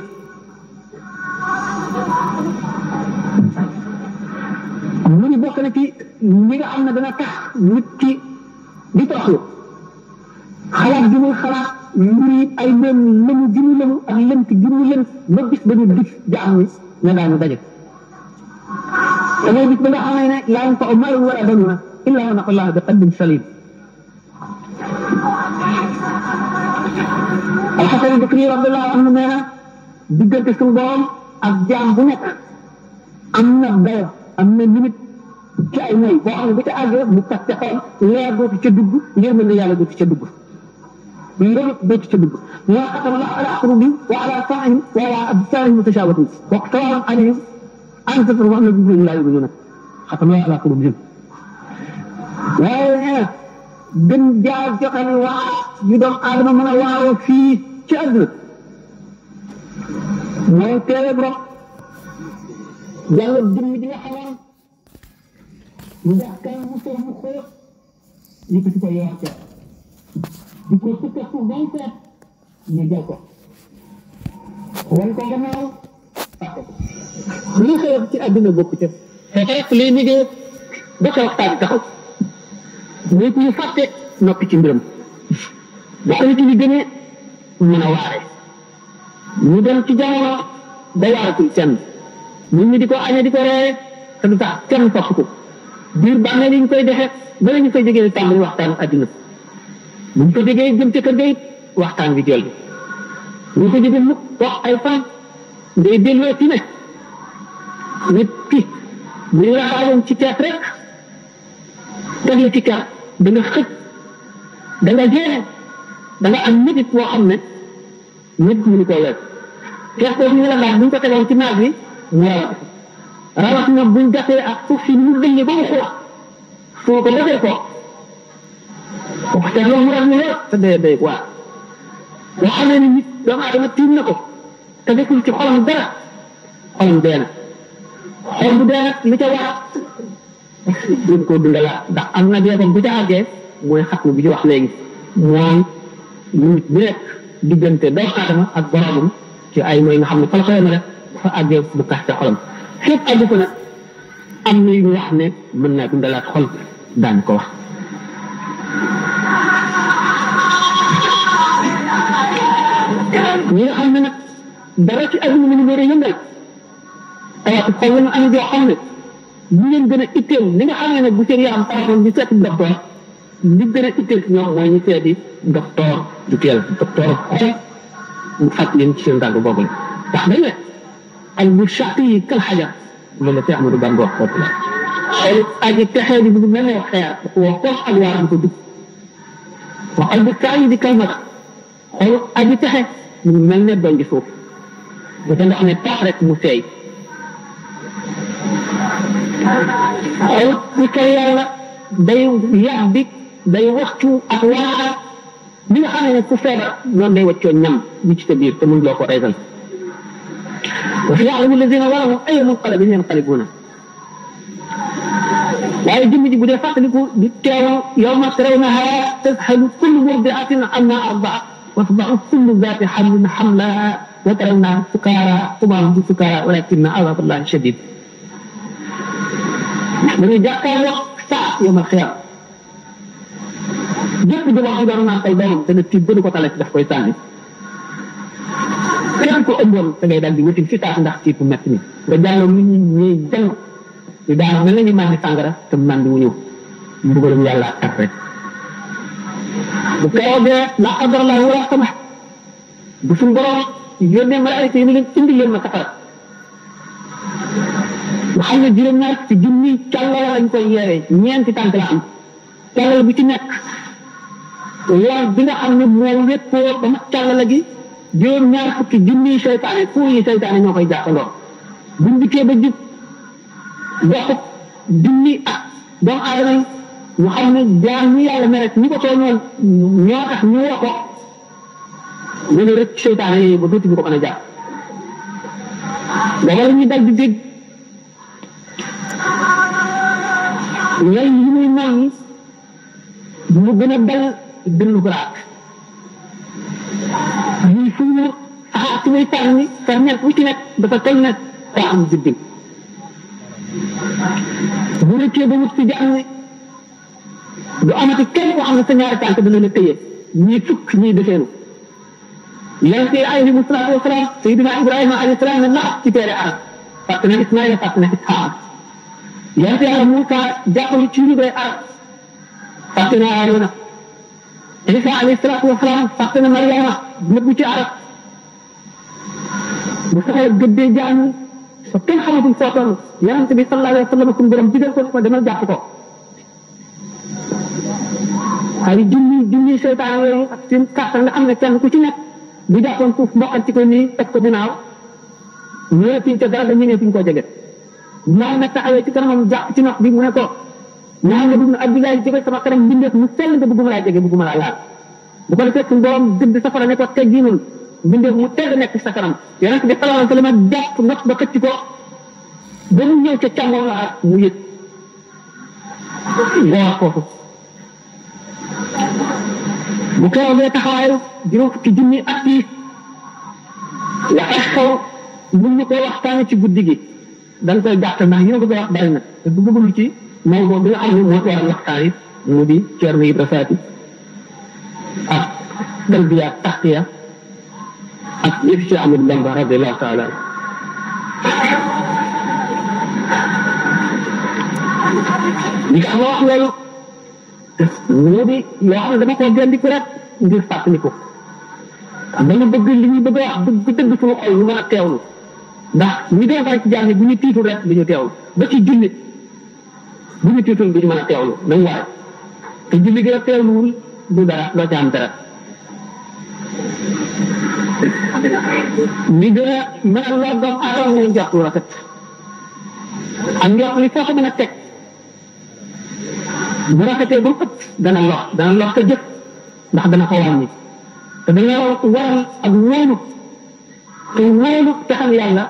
mu ngi bokk na ci li nga xam ne dana tax nit ki di toroxlu xalaat bi muy xalaat mbir yi ay lëmu gi mu lëmu ak lënt gi mu lënt ba bis ba ñu dig jaam ni ne daañu daje damay bis ba nga xam ne laa yanfa'u maalun wala banuuna illaa man ataa Allaaha bi qalbin saliim Al-Hasan al-Basri radiyallaahu anhu nee na diggante suñu borom ak jaam bu nekk am na dayo am na limite ci ay may boo xam ne bu ca àggee mu tas ca xol leer dootu ca dugg yërmande yàlla dootu ca dugg ngëm dootu ca dugg moo xatama Allaahu alaa quluubihim wa alaa sam'ihim wa alaa absaarihim gishaawatun wa sawaa'un alayhim a-anzartahum am lahum laa yu'minuun xatama Allaahu alaa quluubihim waaye nee na gën jaar joxe ne waa yu doom aadama mën a waaroo fii ci àdduna mooy teere borom jàngat jëmm ji nga xamoon ndax kan mu sox mu xóot yëkkati ko yor ca di ko sukka suuf ba mu seet ñu jël ko wan ko gannaaw fàtte ko li xew ci àdduna bokk ca fekk rek lii liggéey ba ca waxtaan taxaw nit ñi fàtte noppi ci mbiram bokk na ci li gën a mën a waare ñu dem ci jamono day waaratul kenn nit ñi di ko añee di ko reere te du tax kenn topp ko biir bàmmeel yi ñu koy defee ba ñu koy jógee tàmbali waxtaan adduna buñ ko jógee jëm ca kër ga it waxtaan bi jël ñu ko jógee mukk wax ay fan ngay delloo ci ne nit ki bu ñu raxaawoon ci teet rek teg la ci kar da nga xëj da nga jeexe da nga am nit boo xam ne nit mënu ko lekk teex boobu ñu la laaj bu ñu ko tegoon ci naaj bi mu rawat na buñ gasee ak suuf si ñu dëñee ba mu xóot soo ko defee ko te loolu mu rafetlu lool te day waa boo xamee ni nit doomu aadama tiim na ko te deful ci xolam dara xolam dee na xol bu dee nag li ca war duñ ko dundalaat ndax am na dee bu ca àggee mooy xatmu bi ci wax léegi mooy nit bi nekk diggante doomu aadama ak boromam ci ay mooy nga xam ne fa la ko yemale dafa àggee bu kas ca xolam fépp àggu ko nag am na yu wax ne mën naa dundalaat xol daan ko wax ñi nga xam ne nag dara ci àdduna mi ñu bëri yëngal ayaatu xol la ñu am joo xam ne bu ngeen gën a itteel li nga xam ne nag bu seen yaram taxawoon ñu seeti docteur li gën a itteel ci ñoom mooy ñu seeti docteur du teel docteur xol mu faj leen ci seen dàgg boobu la ndax dañ ne al bu chaqi yi kal xajar loolu la fi Ahmadou Bamba wax foofu la xol aji texee di bu mel ne xeer wax ko ak waaram ko dugg wax al bu saa yi di kal mat xol aji texe mu mel ne doon di suuf bu ca ndox ne tax rek mu seey xol ci kay yàlla day yax bi day waxtu ak waara bi nga xam ne ku feebar noonu day waccoo ñam bi ci sa biir te mun loo ko reysal wa ya'lamu alladhina zalamu ayya munqalabin yanqalibuna waaye jëmm ji bu dee fàttaliku di teewoo yawma tarawnaha tadhalu kullu murdi'atin amma arda'at wa tada'u kullu dhati hamlin hamlaha wa tara an-nasa sukara wa ma hum sukara walakinna 'adhaba Allahi shadid dañuy jàkkaarloo saa yawmal xiyaama jëpp di wax doon naa koy doomam te ne tiit ba du ko tale daf koy sànni képp ko ëmboon da ngay daal di wuti fi taat ndax tiit bu metti ni nga jàlloo nit ñi ñuy jàng ñu daanaka mel na ñu màndi sàngara te màndi wu ñëw mbugalum yàlla ak rek bu keroogee la qadar la wala sama bu suñ borom yónnee malaayika yi ni leen indi leen ma safara nga xam ne juróom-ñaar ci junni càllala lañ koy yeewee ñeenti tànk la am càllala bu ci nekk lool bi nga xam ne moo wéppoo ba mat càllala gi juróom-ñaar fukki junni seytaane fu yi seytaane ñoo koy jàppandoo buñ dikkee ba jub doxub junni ak doomu aadama yi ñu xam ne jaar ñu yàlla mere ñi ko tooñoon ñoo tax ñu woo ko ñu ne rek seytaane yooyu ba dootuñu ko mën a jàpp booba la ñuy dal di dégg lay yi muy mel ni mu gën a dal dënnu garaat lii fu ñu saxaar si muy tànn ferñeent bu ci nekk dafa toll ne daa am juddi bu rëccee ba wut si jàmm du amati kenn koo xam ne sa ñaari tànk dana la tëye ñii fukk ñii defeenu yonent yi alayhimu salaatu wa salaam Seydina Ibrahima alayhi salaam ne nax ci teere arab fàtte na Ismaïla fàtte na Isxaaq yonent yàlla Muusaa jàppal ci lu doy arab fàtte na Haaruna Isa alayhi salaatu wa salaam fàtte na Maryama nëbbu ci arab bu saxee gëddee jaamu ba kenn xamatul foo toll yonent bi sallallahu alayhi wa sallam suñu borom digal ko ko demal jàpp ko ay junni seytaan yooyu ak seen kàttan nga xam ne kenn ku ci nekk bu jàppoon suuf mboqanti ko nii teg ko ginnaaw ñëwatuñ ca dara dañu ñëwatuñ koo jege ñaar nag taxawee ci kanamam jàpp ci nox bi mu ne ko ñaar nga dugg Abdoulaye jóge sama kanam mbindeef mu sell nga bëgguma laa jege bëgguma laa laal bu ko defee suñu borom dëgg safara ne ko tegginul mbindeef mu tedd nekk sa kanam yonent bi sallallahu alayhi wa sallam jàpp nox ba xëcc ko ba mu ñëw ca càmmoom la mu yëg nga foofu bu keroogee taxawaayu juróom fukki junni at yi la xew mun ñu koy waxtaane ci guddi gi dañ koy gàttal ndax yi ma bëgg a wax bari na te bu bëggul ci Maodo bi nga xam ne moo waral waxtaan yi mu di Thierno Ibrahima Faty ak tarbiya taqiya ak yëf ci Ahmadu Bamba radiyallahu taala li nga wax loolu moo di loo xam ne dama ko gën di ko rek ngir fàttaliku dama bëgg li ñuy bëgg a wax dëgg dëgg suñu xol lu mën a teewlu ndax ñu dee rek ci jàng bu ñu tiitul rek du ñu teewlu ba ci julli bu ñu tiitul du ñu mën a teewlu nañ war te julli gi a teewluwul du dara doo ci am dara li gën a mën a lor doomu aadama mooy njort lu rafet ak njort li foo ko mën a teg bu rafetee ba mu ëpp dana lor ko jëf ndax dana ko wàññi te dana waral ak wóolu te wóolu te xam yàlla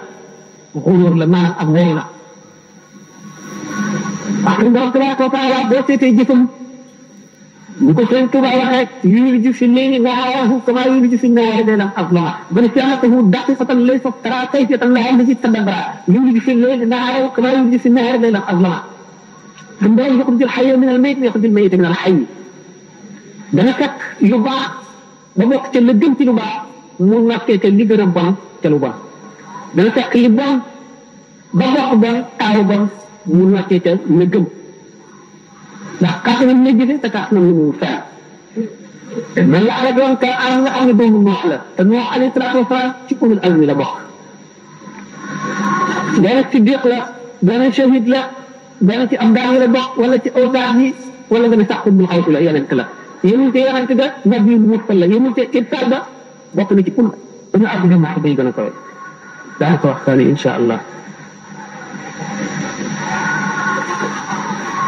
xulóor la maanaam ak wóolu la parce que borom tabaraka wa taala boo seetee jëfam ñu ko sëñ Tuba waxee yuliju fi léegi nga xawaahu kama yuliju fi naari leelam ak loma ba ne fi'latahu daqiqatan laysa tara kayfiyatan la allati tadabbara yuliju fi léegi nga xawaahu kama yuliju fi naari leelam ak loma suñu borom yaxruju al-hayya min al-mayyit wa yaxruju al-mayyita min al-hayy dana fekk lu baax ba bokk ca la gën ci lu baax mu nattee ca li gën a bon ca lu bon dana fekk li bon ba bokk bon taawu bon mu nattee ca la gëm ndax kàttanam la jëfe te kàttanam la mu fer man la ala doon ka am nga xam ne doomu noox la te noox alayhi salaatu wasalaam ci ulul azmi la bokk dana siddiq la dana shahid la dana ci am daal la bokk wala ci awtaar yi wala nga ne sax xutbul xawtu la yonent la yémul te yonent ga nabi mursal la yémul te irsaal ba bokk na ci ul dañu àgg nga maax bay gën a kowe daana ko wax saani insha allah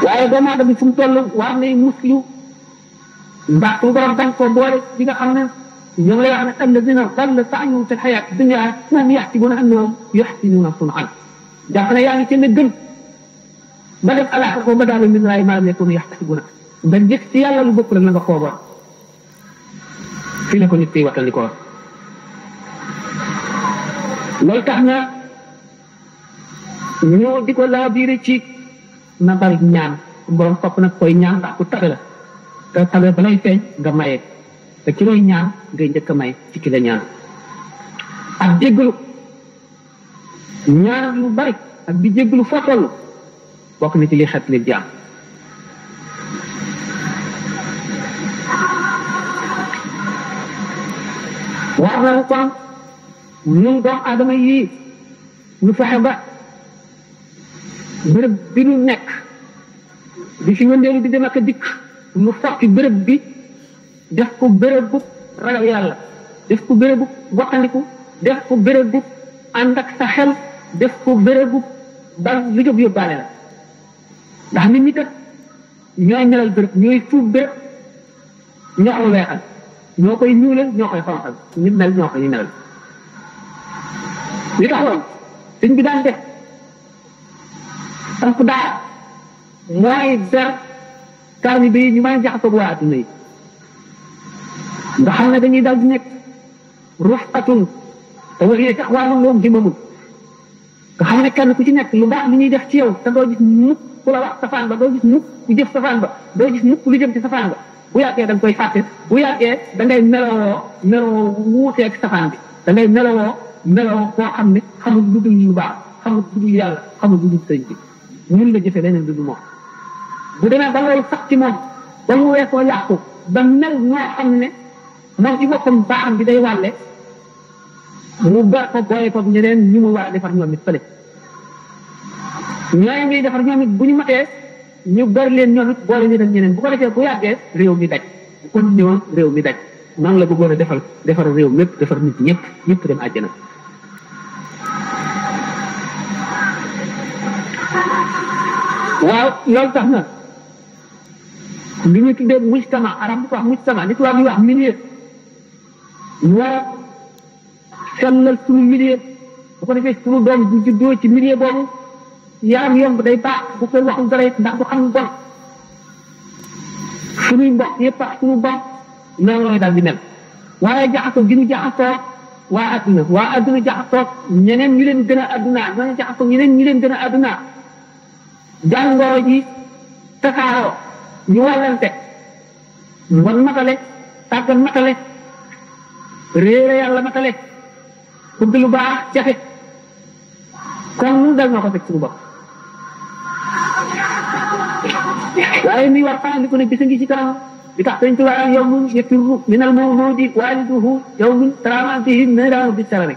waaye doomu aadama bi fu mu toll war nay muslu mbaa suñu borom dañ ko boole bi nga xam ne ñoo ngi lay wax ne alladina dalla sa'yuhum fi lxayaat dunya wahum yaxsibuuna annahum yuxsinuuna sun'an jàpp ne yaa ngi ci ne gën ba def alaaka ko ba daal min raay maa lam yakunu yaxtasibuuna nga jëf ci yàlla lu bokk rek la nga xooboon fii la ko nit kiy wattandikoo loolu tax na ñoo di ko laa biire ci na bari ñaan borom topp nag koy ñaan ndax ku tabe la te tabe ba lay feeñ nga maye te ki lay ñaan ngay njëkk a may ci ki la ñaan ak jéggalu ñaan lu bari ak di jéggalu foo toll bokk na ci li xet li jaam wax na kon ñun doomu aadama yii ñu fexe ba bërëb bi ñu nekk di fi wëndeelu di dem ak a dikk mu fokki bërëb bi def ko bërëb bu ragal yàlla def ko bërëb bu wattandiku def ko bërëb bu ànd ak sa xel def ko bërëb bu dal lu jóg yóbbaale la ndax nit ñi kat ñooy melal bërëb ñooy suuf bërëb ñoo ko weexal ñoo koy ñuulal ñoo koy xonqal nit mel ñoo koy melal li taxoon sëñ bi daan def parce que daa mooy ber taalibe yi ñu mën a jaxasoo waa adduna yi nga xam ne dañuy dal di nekk rufqatun te waxee tax wàllu loom jëmamul nga xam ne kenn ku ci nekk lu baax li ñuy def ci yow te doo gis mukk ku la wax safaan ba doo gis mukk ku jëf safaan ba doo gis mukk lu jëm ci safaan ba bu yàggee da nga koy fàtte bu yàggee da ngay melowoo wuuteeg safaan bi da ngay melowoo koo xam ne xamul lu dul lu baax xamul lu dul yàlla xamul lu dul sëñ bi ñun la jëfee leneen lu dul moom bu demee ba loolu sax ci moom ba mu weesoo yàqu ba mel ñoo xam ne moom ci boppam baaxam bi day wàlle mu ber ko booye ko ñeneen ñu mu war a defar ñoom it fële ñooy ngiy defar ñoom it bu ñu matee ñu ber leen ñoom it boole ñu dem ñeneen bu ko defee bu yàggee réew mi daj bu ko ñëwoon réew mi daj noonu la bëggoon a defar réew mépp defar nit ñëpp dem àjjana waaw loolu tax na li ñu tuddee mujtama arab bu ko wax mujtama li tubaab yi wax milieu ñu war a sellal suñu milieu bu ko defee suñu doom bu juddoo ci milieu boobu yaram yomb day baax bu koy waxul dara ndax du xam bon suñuy mbokk yëpp ak suñu bon noonu lay daal di mel waaye jaxasoo gi ñu jaxasoo waa adduna jaxasoo ñeneen ñu leen gën a adduna ñooñu jaxasoo ñeneen ñu leen gën a adduna jàngoro ji tasaaroo ñu wàllante bon matale tàggal matale réere yàlla matale bëgg lu baax jafe kon nun dal noo ko teg suñu bopp waaye mi war faa ko ne bisa ngi ci kanam li tax dañ tuwaa yawmun yafirru minal mawludi waliduhu yawmun taraama fihi niraanu bi sarari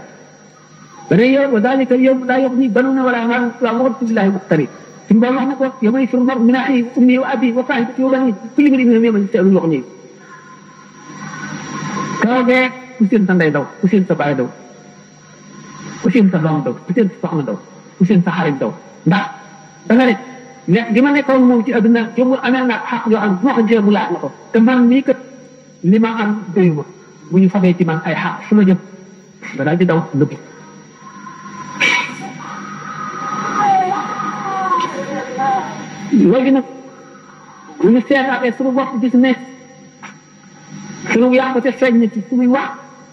beneen yow wa dalika yawm laa yughni banuuna wala maalun wa mughni billahi muqtarin suñu borom wax na ko yawma yafirru al-mar'u min akhihi wa ummihi wa abiihi wa saahibatihi wa baniihi kullu imri'in minhum yawma idhin sha'nun yughnihi kaw ku seen sa ndey daw ku seen sa baay daw ku seen sa doom daw ku seen sa soxna daw ku seen sa xarit daw ndax da nga ne di ma nekkoon moom ci adduna jomul amee naa xaq yoo xam ne bu ma ko jëlee mu laaj ma ko te man mii kat li ma am doyu ma bu ñu fabee ci man ay xaq su ma jëm ba daal di daw nëbb léegi nag bu ñu seetaatee suñu bopp gis ne suñu yàqute feeñ na ci suñuy wax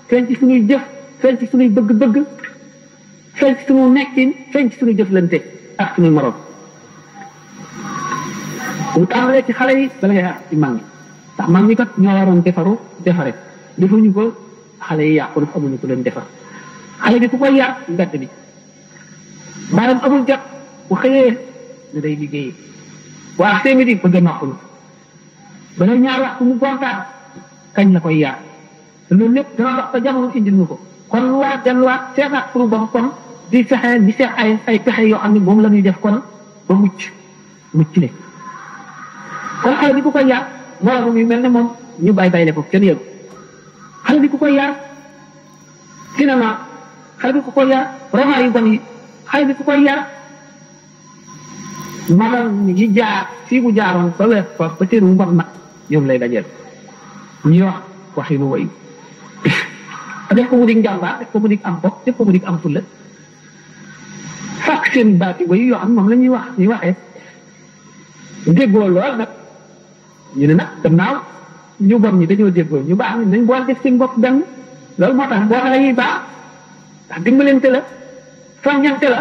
feeñ ci suñuy jëf feeñ ci suñuy bëgg-bëgg feeñ ci suñu nekkin feeñ ci suñuy jëflante ak suñuy morom bu tàmbalee ci xale yi bala ngay ci mag ñi ndax mag ñi kat ñoo waroon defaru defare defuñu ko xale yi yàqu nag amuñu ko leen defar xale bi ku koy yar mbedd bi baram amul jot bu xëyee ne day liggéeyi waa téeméeri bëgg a noppalu bala ñaar waxtu mu gontaat kañ la koy yar te loolu lépp dana dox ba jamono indil ñu ko kon lu war delluwaat seetaat pour ba kon di fexe di seet ay pexe yoo xam ne moom la ñuy def kon ba mucc le kon xale bi ku koy yar moroom yu mel ne moom ñu bàyyi ko kenn yëgu xale bi ku koy yar cinéma xale bi ku koy yar roman yu bon yi xale bi ku koy yar magal yi jaar fii bu jaaroon ba wees fa ba téer mu mbon mag ñoom lay dajeel ñuy wax waxi nu wayu def ko mu dig njàmbaar def ko mu dig am bopp def ko mu dig am fulla fàkk seen baati wayu yoo xam moom la ñuy wax ñuy waxee déggoo lool nag ñu ne nag gannaaw ñu bon ñi dañoo déggoo ñu baax nañ boole def seen bopp benn loolu moo tax boo xam ne ñuy baax ndax dimbalante la soññante la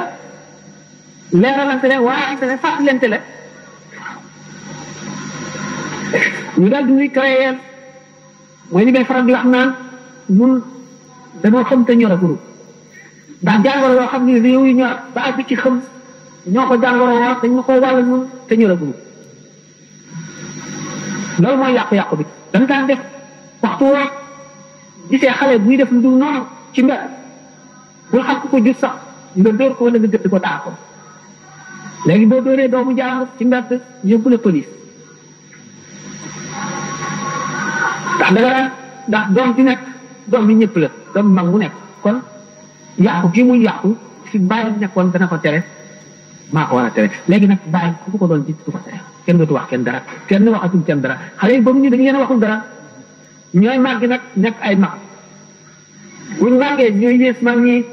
leeralante la waayante la fàttalante la ñu daal di ñuy créer mooy li may faral di wax naan ñun dañoo xam te ñor a guru ndax jàngoro yoo xam ne réew yi ñor ba àgg ci xam ñoo ko jàngoro woon dañ ma ko wàll ñun te ñor a guru loolu mooy yàqu-yàqu bi dañ daan def waxtu woo gisee xale buy def lu dul noonu ci mbir bul xam ko jur sax nga dóor ko wala nga gëdd ko taa ko léegi boo dóoree doomu jàmbur ci mbedd yóbbu la police ndax doom bi nekk doom bi ñëpp la doom mag mu nekk kon yàqu gi muy yàqu si bàyyi nekkoon dana ko tere maa ko war a tere léegi nag bàyyi ku ko doon gis du ko tere kenn dootu wax kenn dara kenn waxatul kenn dara xale yi boobu ñu dañu leen waxul dara ñooy màgg nag nekk ay mag buñ màggee ñooy yées mag ñi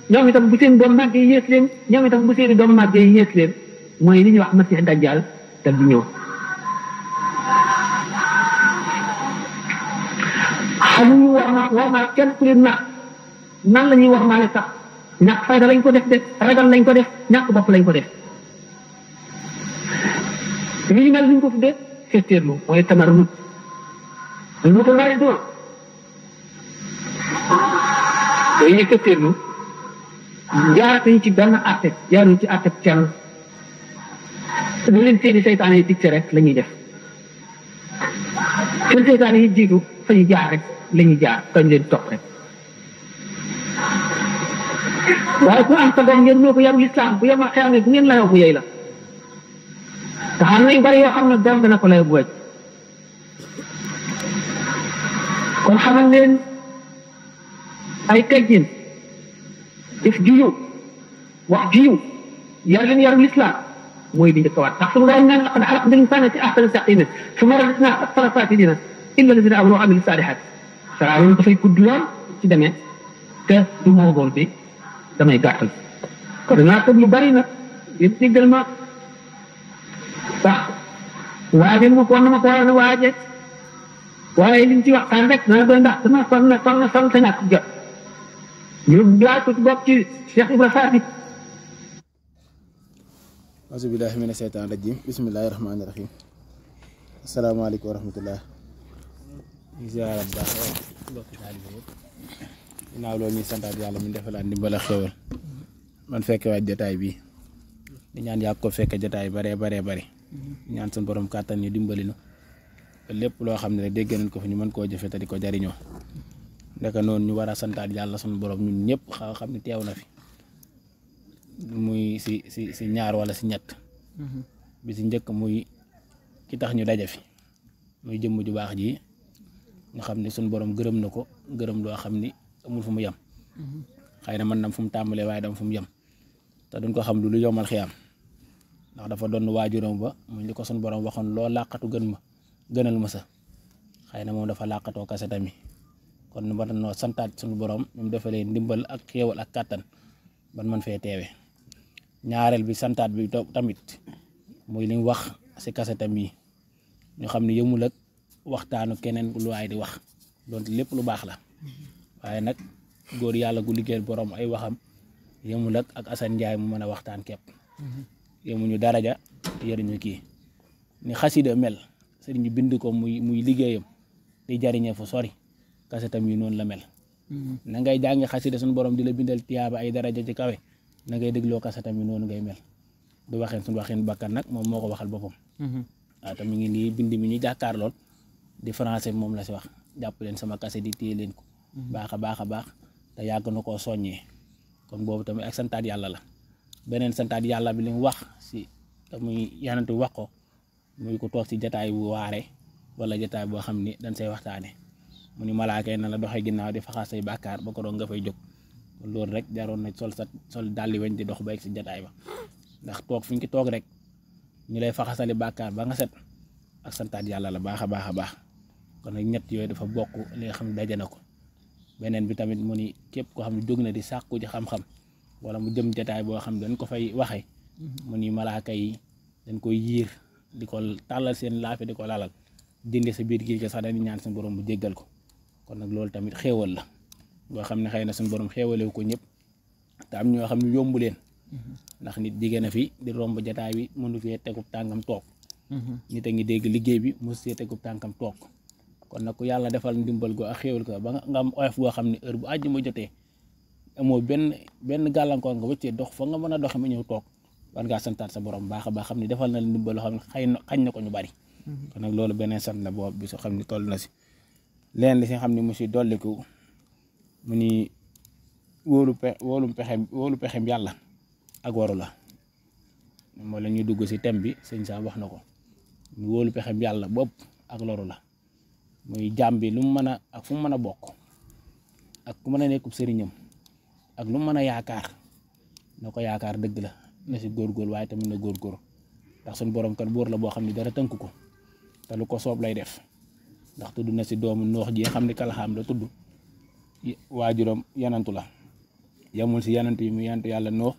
ñoom itam bu seen doom màggee yées leen ñoom itam bu seen doom màggee yées leen mooy li ñuy wax Masiix Dajjaal dal di ñëw xamuñu war naa kenn ku leen nax nan la ñuy wax maa ne sax ñàkk fayda lañ ko def de ragal lañ ko def ñàkk bopp lañ ko def li ñu mel ni ñu ko tuddee fetteerlu mooy tamarrud lu ko mari doon day ñu fetteerlu jaaratuñ ci benn àtte jaaruñ ci àtte kenn lu leen seeni seytaane yi digte rek la ñuy def seen seytaane yi jiitu fa ñu jaar rek la ñuy jaar kañ leen topp rek waaye ku am sa doom ngeen ñoo ko yarul islam bu yema xeamee bu ngeen layoo bu yey la te xam na yu bari yoo xam ne doom dana ko lay bu wëj kon xamal leen ay teggin def jiw wax jiw yar leen yarul islam mooy di njëkk a waat ndax suñu borom naan laqad xalaqna l-insaana fi ahsani taqwiim summa radadnaahu asfala saafiliina illa allaziina aamanuu wa amilu saalihaat saa loolu dafay gudd lool ci demee te du moogool bi damay gàttal kon danaa tëb lu bari nag yéen déggal ma sax waaye ma ko war na ma ko waroon a waaje waaye liñ ci waxtaan rek dana doy ndax dama sonn te ñàkk jot ñu laaj ko ci bopp ci Cheikh Ibra Faati auzu billaahi mina seytaani rajiim bismillaahi rahmaani rahiim asalaamaaleykum wa rahmatullah ziyaara baax mbokk taalibe yëpp ginnaaw loolu ñuy santaat yàlla mi defalaat ndimbal ak xéwal man fekke waat jotaay bi di ñaan yàgg ko fekke jotaay bare ñaan suñu borom kàttan ñu dimbali nu lépp loo xam ne rek dégg nañ ko fi ñu mën koo jëfe te di ko jariñoo ndeka noonu ñu war a santaat yàlla suñu borom ñun ñëpp xam ne teew na fi muy si ñaar wala si ñett bi si njëkk muy ki tax ñu daje fi muy jëmm ju baax ji nga xam ne suñu borom gërëm na ko gërëm loo xam ni amul fu mu yem xëy na mën na fu mu tàmbalee waaye dam fu mu yem te duñ ko xam lu yomal xiyaam ndax dafa doon waajuram ba mu li ko suñu borom waxoon loo làqatu gënal ma sa xëy na moom dafa làqatoo kase tamit kon nu war noo santaat suñu borom ñu defalee ndimbal ak xéewal ak kàttan ban man fee teewe ñaareel bi santaat bi tamit muy li mu wax si kasetam yi ñu xam ne yëmul ak waxtaanu keneen lu waay di wax donte lépp lu baax la waaye nag góor yàlla gu liggéeyal borom ay waxam yëmul ak Assane Ndiaye mu mën a waxtaan képp yëmuñu daraja yëruñu kii ni xasida mel sëriñ bi bind ko muy liggéeyam di jariñee fu sori kasetam yi noonu la mel na ngay jàngi xasida suñu borom di la bindal tiyaaba ay daraja ci kawe na ngay dégloo kasetam yi noonu ngay mel du waxeen suñu waxeen bakkan nag moom moo ko waxal boppam waaw te mi ngi nii bind mi ñu jàkkaar lool di français moom la si wax jàpp leen sama kaset di téye leen ko baax a baax te yàgg na koo soññee kon boobu tamit ak santaat yàlla la beneen santaat yàlla bi li mu wax si te muy yanantu wax ko muy ko toog si jataay bu waare wala jataay boo xam ni dañ say waxtaane mu ni malaaka yi na la doxee ginnaaw di faxas say bàkkaar ba ko doon nga fay jóg loolu rek jaroon na sol dalli weñ di dox ba egg si jataay ba ndax toog fi ñu ki toog rek ñu lay faxasali bàkkaar ba nga set ak santaat yàlla la baax a baax kon nag ñett yooyu dafa bokk li nga xam ne daje na ko beneen bi tamit mu ni képp koo xam ne jóg na di sàkku ci xam-xam wala mu jëm jataay boo xam ne dañ ko fay waxee mu ni malaaka yi dañ koy yiir di ko tàllal seen laafe di ko lalal dindi sa biir gi sax dañuy ñaan suñu borom bu jéggal ko kon nag loolu tamit xéewal la boo xam ne xëy na suñu borom xéewalewu ko ñëpp te am ñoo xam ne yombu leen ndax nit jigéen a fi di romb jataay bi mënu fee tegub tànkam toog nit a ngi dégg liggéey bi mosu fee tegub tànkam toog kon nag ku yàlla defal ndimbal go ak xéewal ko ba nga am oyof goo xam ne heure bu àjjuma jotee amoo benn gàllankoor nga wëccee dox fa nga mën a doxe ma ñëw toog war ngaa santaat sa borom baax a baax xam ne defal na la ndimbal loo xam ne xañ na ko ñu bari kon nag loolu beneen sant la boobu bi soo xam ne toll na si leen li si xam ne mu si dolliku mu ni wóolu pexem yàlla ak waru la moo la ñuy dugg si thème bi sëñ Sam wax na ko ñu wóolu pexem yàlla bopp ak loru la muy jàmm bi lu mu mën a ak fu mu mën a bokk ak ku mën a nekkub sëriñam ak lu mu mën a yaakaar na ko yaakaar dëgg la na si góorgóor waaye tamit na góorgóor ndax suñu borom kat buur la boo xam ne dara tënk ko te lu ko soob lay def ndax tudd na si doomu noox ji xam ne kalaxaam la tudd waajuram yanantu la yamul si yanantu yi mu yanantu yàlla noox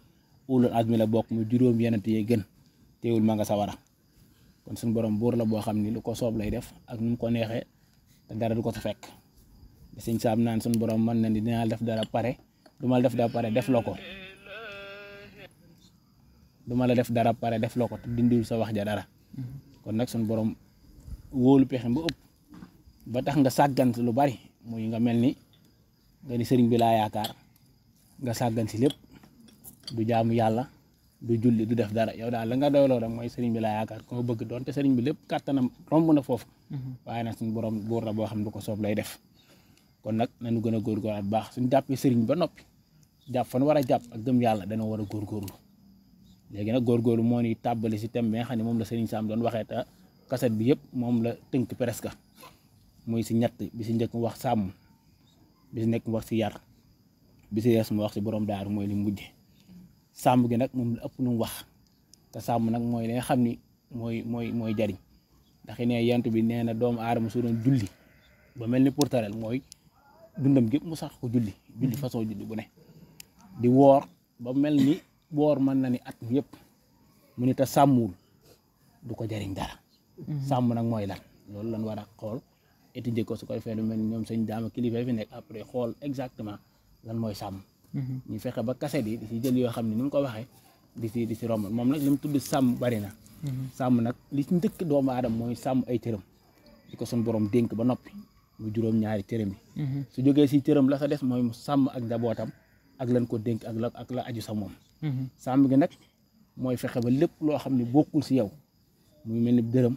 ulul azmi la bokk mu juróom yanantu yee gën teewul ma nga sawara kon suñu borom buur la boo xam ni lu ko soob lay def ak nu mu ko neexee te dara du ko sa fekk sëñ Sam naan suñu borom mën na ni dinaa def dara pare du ma la def dara pare def la ko te dindiwul sa wax ja dara kon nag suñu borom wóolu pexe ba ëpp ba tax nga sàggan lu bari muy nga mel ni nga ni sëriñ bi laa yaakaar nga sàggan si lépp du jaamu yàlla du julli du def dara yow daal la nga doyloo rek mooy sëriñ bi laa yaakaar ko bëgg doonte sëriñ bi lépp kàttanam romb na foofu waaye nag suñu borom buur la boo xam ne du ko soob lay def kon nag nañu gën a góorgóorlu bu baax suñu jàppee sëriñ ba noppi jàpp fan war a jàpp ak gëm yàlla dana war a góorgóorlu léegi nag góorgóorlu moo ni tàbbali si thème bi nga xam ne moom la sëriñ Sam doon waxee te kaset bi yëpp moom la tënk presque muy si ñett bi si njëkk mu wax sàmm bi si nekk mu wax si yar bi si yees mu wax si borom daaru mooy li mujj sàmm gi nag moom la ëpp lu mu wax te sàmm nag mooy li nga xam ni mooy jariñ ndax ne yent bi nee na doomu aadama su doon julli ba mel ni pourtarel mooy dundam gépp mu sax ko julli façon julli bu ne di woor ba mel ni woor mën na ni at mi yëpp mu ni te sàmmul du ko jariñ dara sàmm nag mooy lan loolu lan war a xool étudier ko su ko defee lu mel ni ñoom sëñ daama kilifa fi nekk après xool exactement lan mooy sàmm ñu fexe ba kaset yi di si jël yoo xam ne ni mu ko waxee di si romb moom nag li mu tudd sàmm bari na sàmm nag li ci njëkk doomu aadama mooy sàmm ay cëram di ko suñ borom dénk ba noppi mu juróom-ñaari cëram yi su jógee si cëram la sa des mooy mu sàmm ak njabootam ak lan ko dénk ak la aju sa moom sàmm gi nag mooy fexe ba lépp loo xam ne bokkul si yow muy mel ni dërëm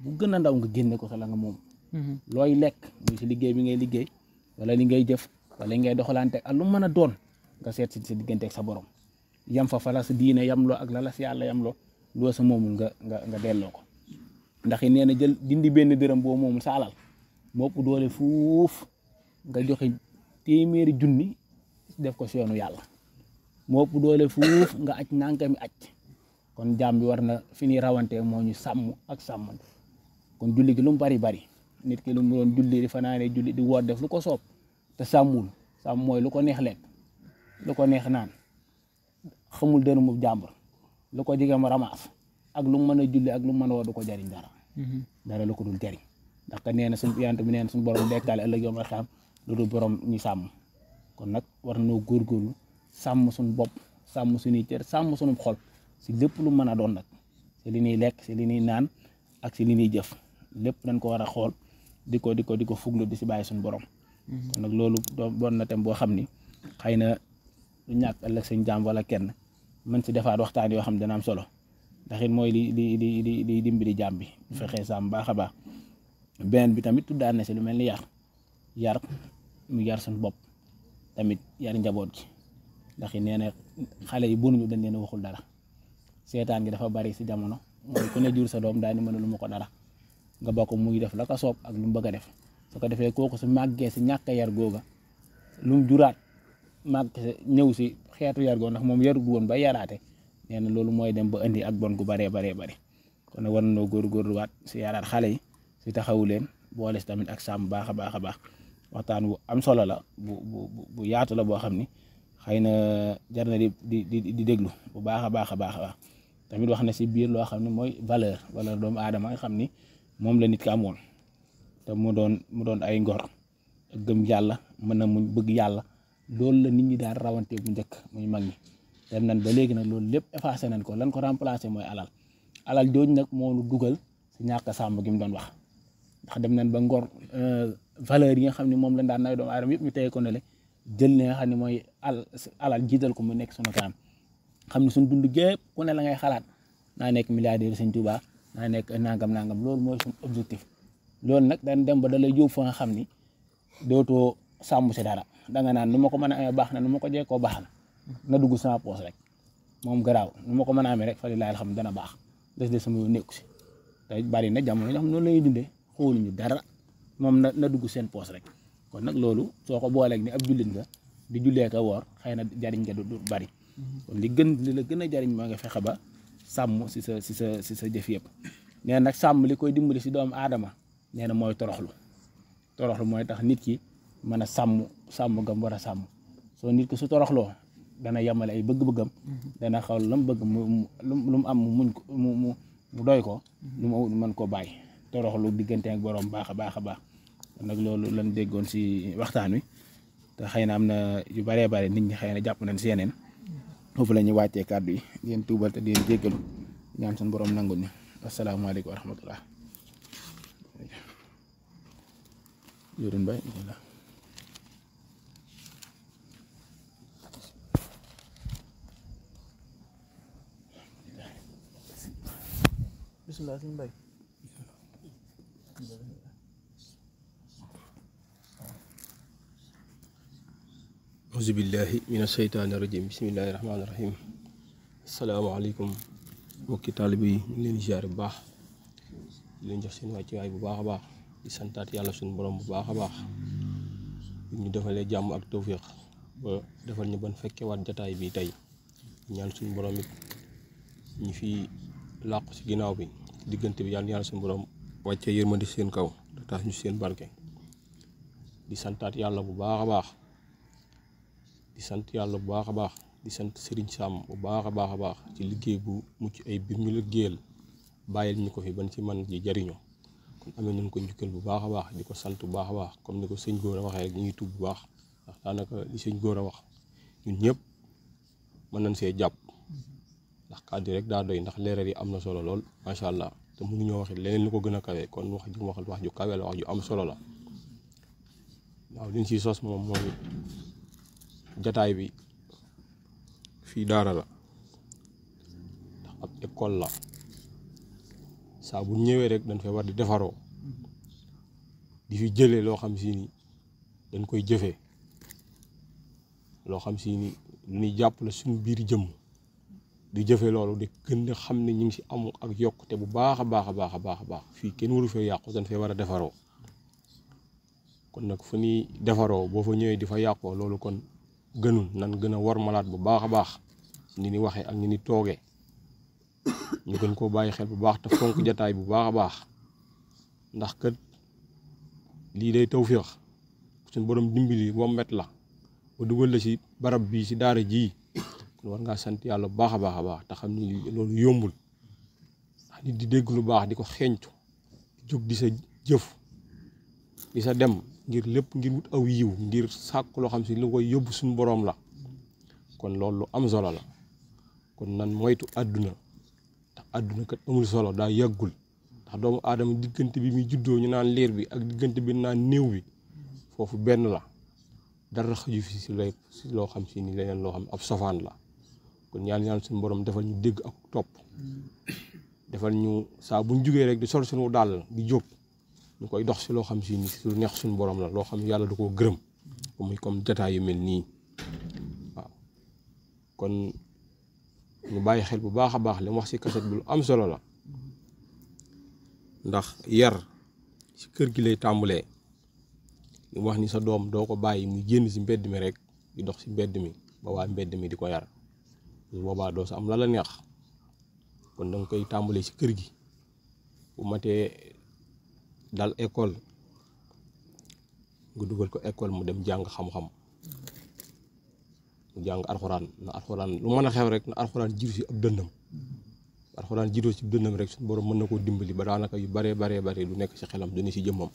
bu gën a ndaw nga génne ko sa la nga moom looy lekk muy si liggéey bi ngay liggéey wala li ngay jëf wala li ngay doxalante ak lu mën a doon nga seet si sa diggante ak sa borom yam fa la sa diine yamloo ak la la si yàlla yamloo loo sa moomul nga delloo ko ndax it nee na jël dindi benn dërëm boo moomul sa alal moo ëpp doole fuuf nga joxe téeméeri junni def ko si yoonu yàlla moo ëpp doole fuuf nga aj nangami aj kon jaam bi war na fi ñuy rawante moo ñu sàmm ak sàmm kon julli gi lu mu bari nit ki lu mu doon julli di fanaane julli di woor def lu ko soob te sàmmul sàmm mooy lu ko neex lekk lu ko neex naan xamul dërëmu jàmbur lu ko jege ma ramaas ak lu mu mën a julli ak lu mu mën a woo du ko jariñ dara lu ko dul jariñ ndax ka nee na suñu yant bi nee na suñu borom dekkaale ëllëg yoom rek xam lu dul borom ñi sàmm kon nag war nañoo góorgóorlu sàmm suñu bopp sàmm suñuy cër sàmm suñu xol si lépp lu mën a doon nag si li ñuy lekk si li ñuy naan ak si li ñuy jëf lépp dañ ko war a xool di ko fuglu di si bàyyi suñu borom kon nag loolu doon na tam boo xam ni xëy na du ñàkk ëllëg seen jaam wala kenn mën si defaat waxtaan yoo xam ne dana am solo ndax it mooy li dimbali jaam bi bu fexee sàmm baax a baax beneen bi tamit tuddaan na si lu mel ni yar mu yar suñu bopp tamit yar njaboot gi ndax it nee na xale yi bonuñu dañ leen waxul dara seetaan gi dafa bari si jamono mooy ku ne jur sa doom daal ni mën a lu ma ko dara nga bokk muy def la ko soob ak lu mu bëgg a def su ko defee kooku su màggee si ñàkk a yar googa lu mu juraat màgg ñëw si xeetu yar googa ndax moom yarut woon ba yaraate nee na loolu mooy dem ba indi ak bon gu baree bari kon nag war nañoo góorgóorluwaat si yaraat xale yi si taxawu leen boole si tamit ak sàmm baax a baax waxtaan bu am solo la bu yaatu la boo xam ni xëy na jar na di déglu bu baax a baax tamit wax na si biir loo xam ne mooy valeur doomu aadama nga xam ni moom la nit ki amoon te mu doon ay ngor gëm yàlla mën na muñ bëgg yàlla loolu la nit ñi daan rawante bu njëkk muy mag ñi dem nañ ba léegi nag loolu lépp effacé nañ ko lan ko remplacé mooy alal jooju nag moo nu dugal si ñàkk sàmm gi mu doon wax ndax dem nañ ba ngor valeur yi nga xam ne moom lañ daan nay doomu aadama yëpp ñu teye ko ne le jël li nga xam ne mooy alal jiital ko mu nekk sunu kanam xam ne suñ dund gépp ku ne la ngay xalaat naa nekk milliardaire Sëñ Tuubaa naa nekk nangam loolu mooy suñu objectif loolu nag dañ dem ba da lay yóbbu fa nga xam ni dootoo sàmm si dara danga naan nu ma ko mën a amee baax na nu ma ko jeekoo baax na dugg sama poos rek moom garaaw nu ma ko mën a amee rek fa li laay xam dana baax des sama yoon nekku si te bari na jamono ñoo xam noonu la ñuy dundee xooluñu dara moom na dugg seen poos rek kon nag loolu soo ko booleeg ni ab jullit nga di jullee ka woor xëy na jariñ nga du bari kon li la gën a jariñ moo nga fexe ba sàmm si sa jëf yëpp nee nag sàmm li koy dimbali si doomu aadama nee na mooy toroxlu mooy tax nit ki mën a sàmm gam war a sàmm soo nit ki su toroxloo dana yemale ay bëgg-bëggam dana xaw lam bëgg lu mu am mu doy ko lu mu mën koo bàyyi toroxlu diggante ak borom baax a baax nag loolu lan déggoon si waxtaan wi te xëy na am na yu baree bare nit ñi xëy na jàpp nañ si yeneen foofu la ñuy wàccee kàddu yi di leen tuubal te di leen jéggalu ñaan suñu borom nangu ni asalaamaaleykum wa rahmatullah Jërëjëf Baye bismillah sëñ Baye auzu billahi mina sheytaani rajim bismillahi rahmaani rahim asalaamaaleykum mbokki taalibe yi ñu ngi leen di ziar bu baax di leen jox seen wàccuwaay bu baax a baax di santaat yàlla suñu borom bu baax a baax ñu defalee jàmm ak tawfiq ba defal ñu ban fekkee waat jataay bi tey ñaan suñu borom it ñi fi làqu ci ginnaaw bi diggante bi yàlla suñu borom wàccee yërmandi seen kaw te tax ñu seen barke di santaat yàlla bu baax a baax di sant yàlla bu baax a baax di sant Serigne Sam bu baax a baax ci liggéey bu mucc ay bi mu liggéeyal bàyyil ñu ko fi ban ci man ji jariñoo kon amee nañ ko njukkal bu baax a baax di ko sant bu baax a baax comme ni ko sëñ Góor a waxee rek ñu ngi tuub bu baax ndax daanaka li sëñ Góor a wax ñun ñëpp mën nañ see jàpp ndax kàddu rek daa doy ndax leeral yi am na solo lool macha allah te mënuñoo wax leneen lu ko gën a kawe kon wax ju mu wax ju kawe la wax ju am solo la waaw liñ siy sos moom mooy jataay bi fii daara la ndax ab école la saa bu ñëwee rek dañ fay war di defaroo di fi jëlee loo xam si ni dañ koy jëfee loo xam si ni lu ñuy jàpp la suñu biir jëmm di jëfe loolu di gën a xam ne ñu ngi si am ak yokkute bu baax a baax a baax a baax a baax fii kenn waru fee yàqu dañ fee war a defaroo kon nag fu ñuy defaroo boo fa ñëwee di fa yàqoo loolu kon gënul nan gën a war malaat bu baax a baax ni ni waxee ak ni ni toogee ñu gën koo bàyyi xel bu baax te fonk jataay bu baax a baax ndax kat lii day tawféex suñ borom dimbali wommet la ba dugal la si barab bii si daara jii kon war ngaa sant yàlla bu baax a baax a baax te xam ni loolu yombul ndax nit di dégg lu baax di ko xeeñtu di jóg di sa jëf di sa dem ngir lépp ngir wut aw yiw ngir sàkk loo xam si lu koy yóbbu suñu boroom la kon loolu lu am solo la kon nan moytu àdduna ndax àdduna kat amul solo daa yàggul ndax doomu aadama diggante bi muy juddoo ñu naan liir bi ak diggante bi naan néew bi foofu benn la dara xaju fi si loo xam si ni leneen loo xam ab sofaan la kon ñaan suñu borom defal ñu dégg ak topp defal ñu saa buñ jugee rek di sol suñu dàll di jóg ñu koy dox si loo xam si ni si lu neex suñu borom la loo xam yàlla da koo gërëm muy comme jataay yu mel nii waaw kon ñu bàyyi xel bu baax a baax li mu wax si kaset bi lu am solo la ndax yar si kër gi lay tàmbalee li mu wax ni sa doom doo ko bàyyi muy génn si mbedd mi rek di dox si mbedd mi ba waa mbedd mi di ko yar bu boobaa doo sa am la neex kon danga koy tàmbalee si kër gi bu matee dal école nga dugal ko école mu dem jàng xam-xam mu jàng alxuraan na alxuraan lu mën a xew rek na alxuraan jiitu si ab dënnam alxuraan jiitoo si dënnam rek suñu borom mën na koo dimbali ba daanaka yu baree du nekk si xelam du ne si jëmmam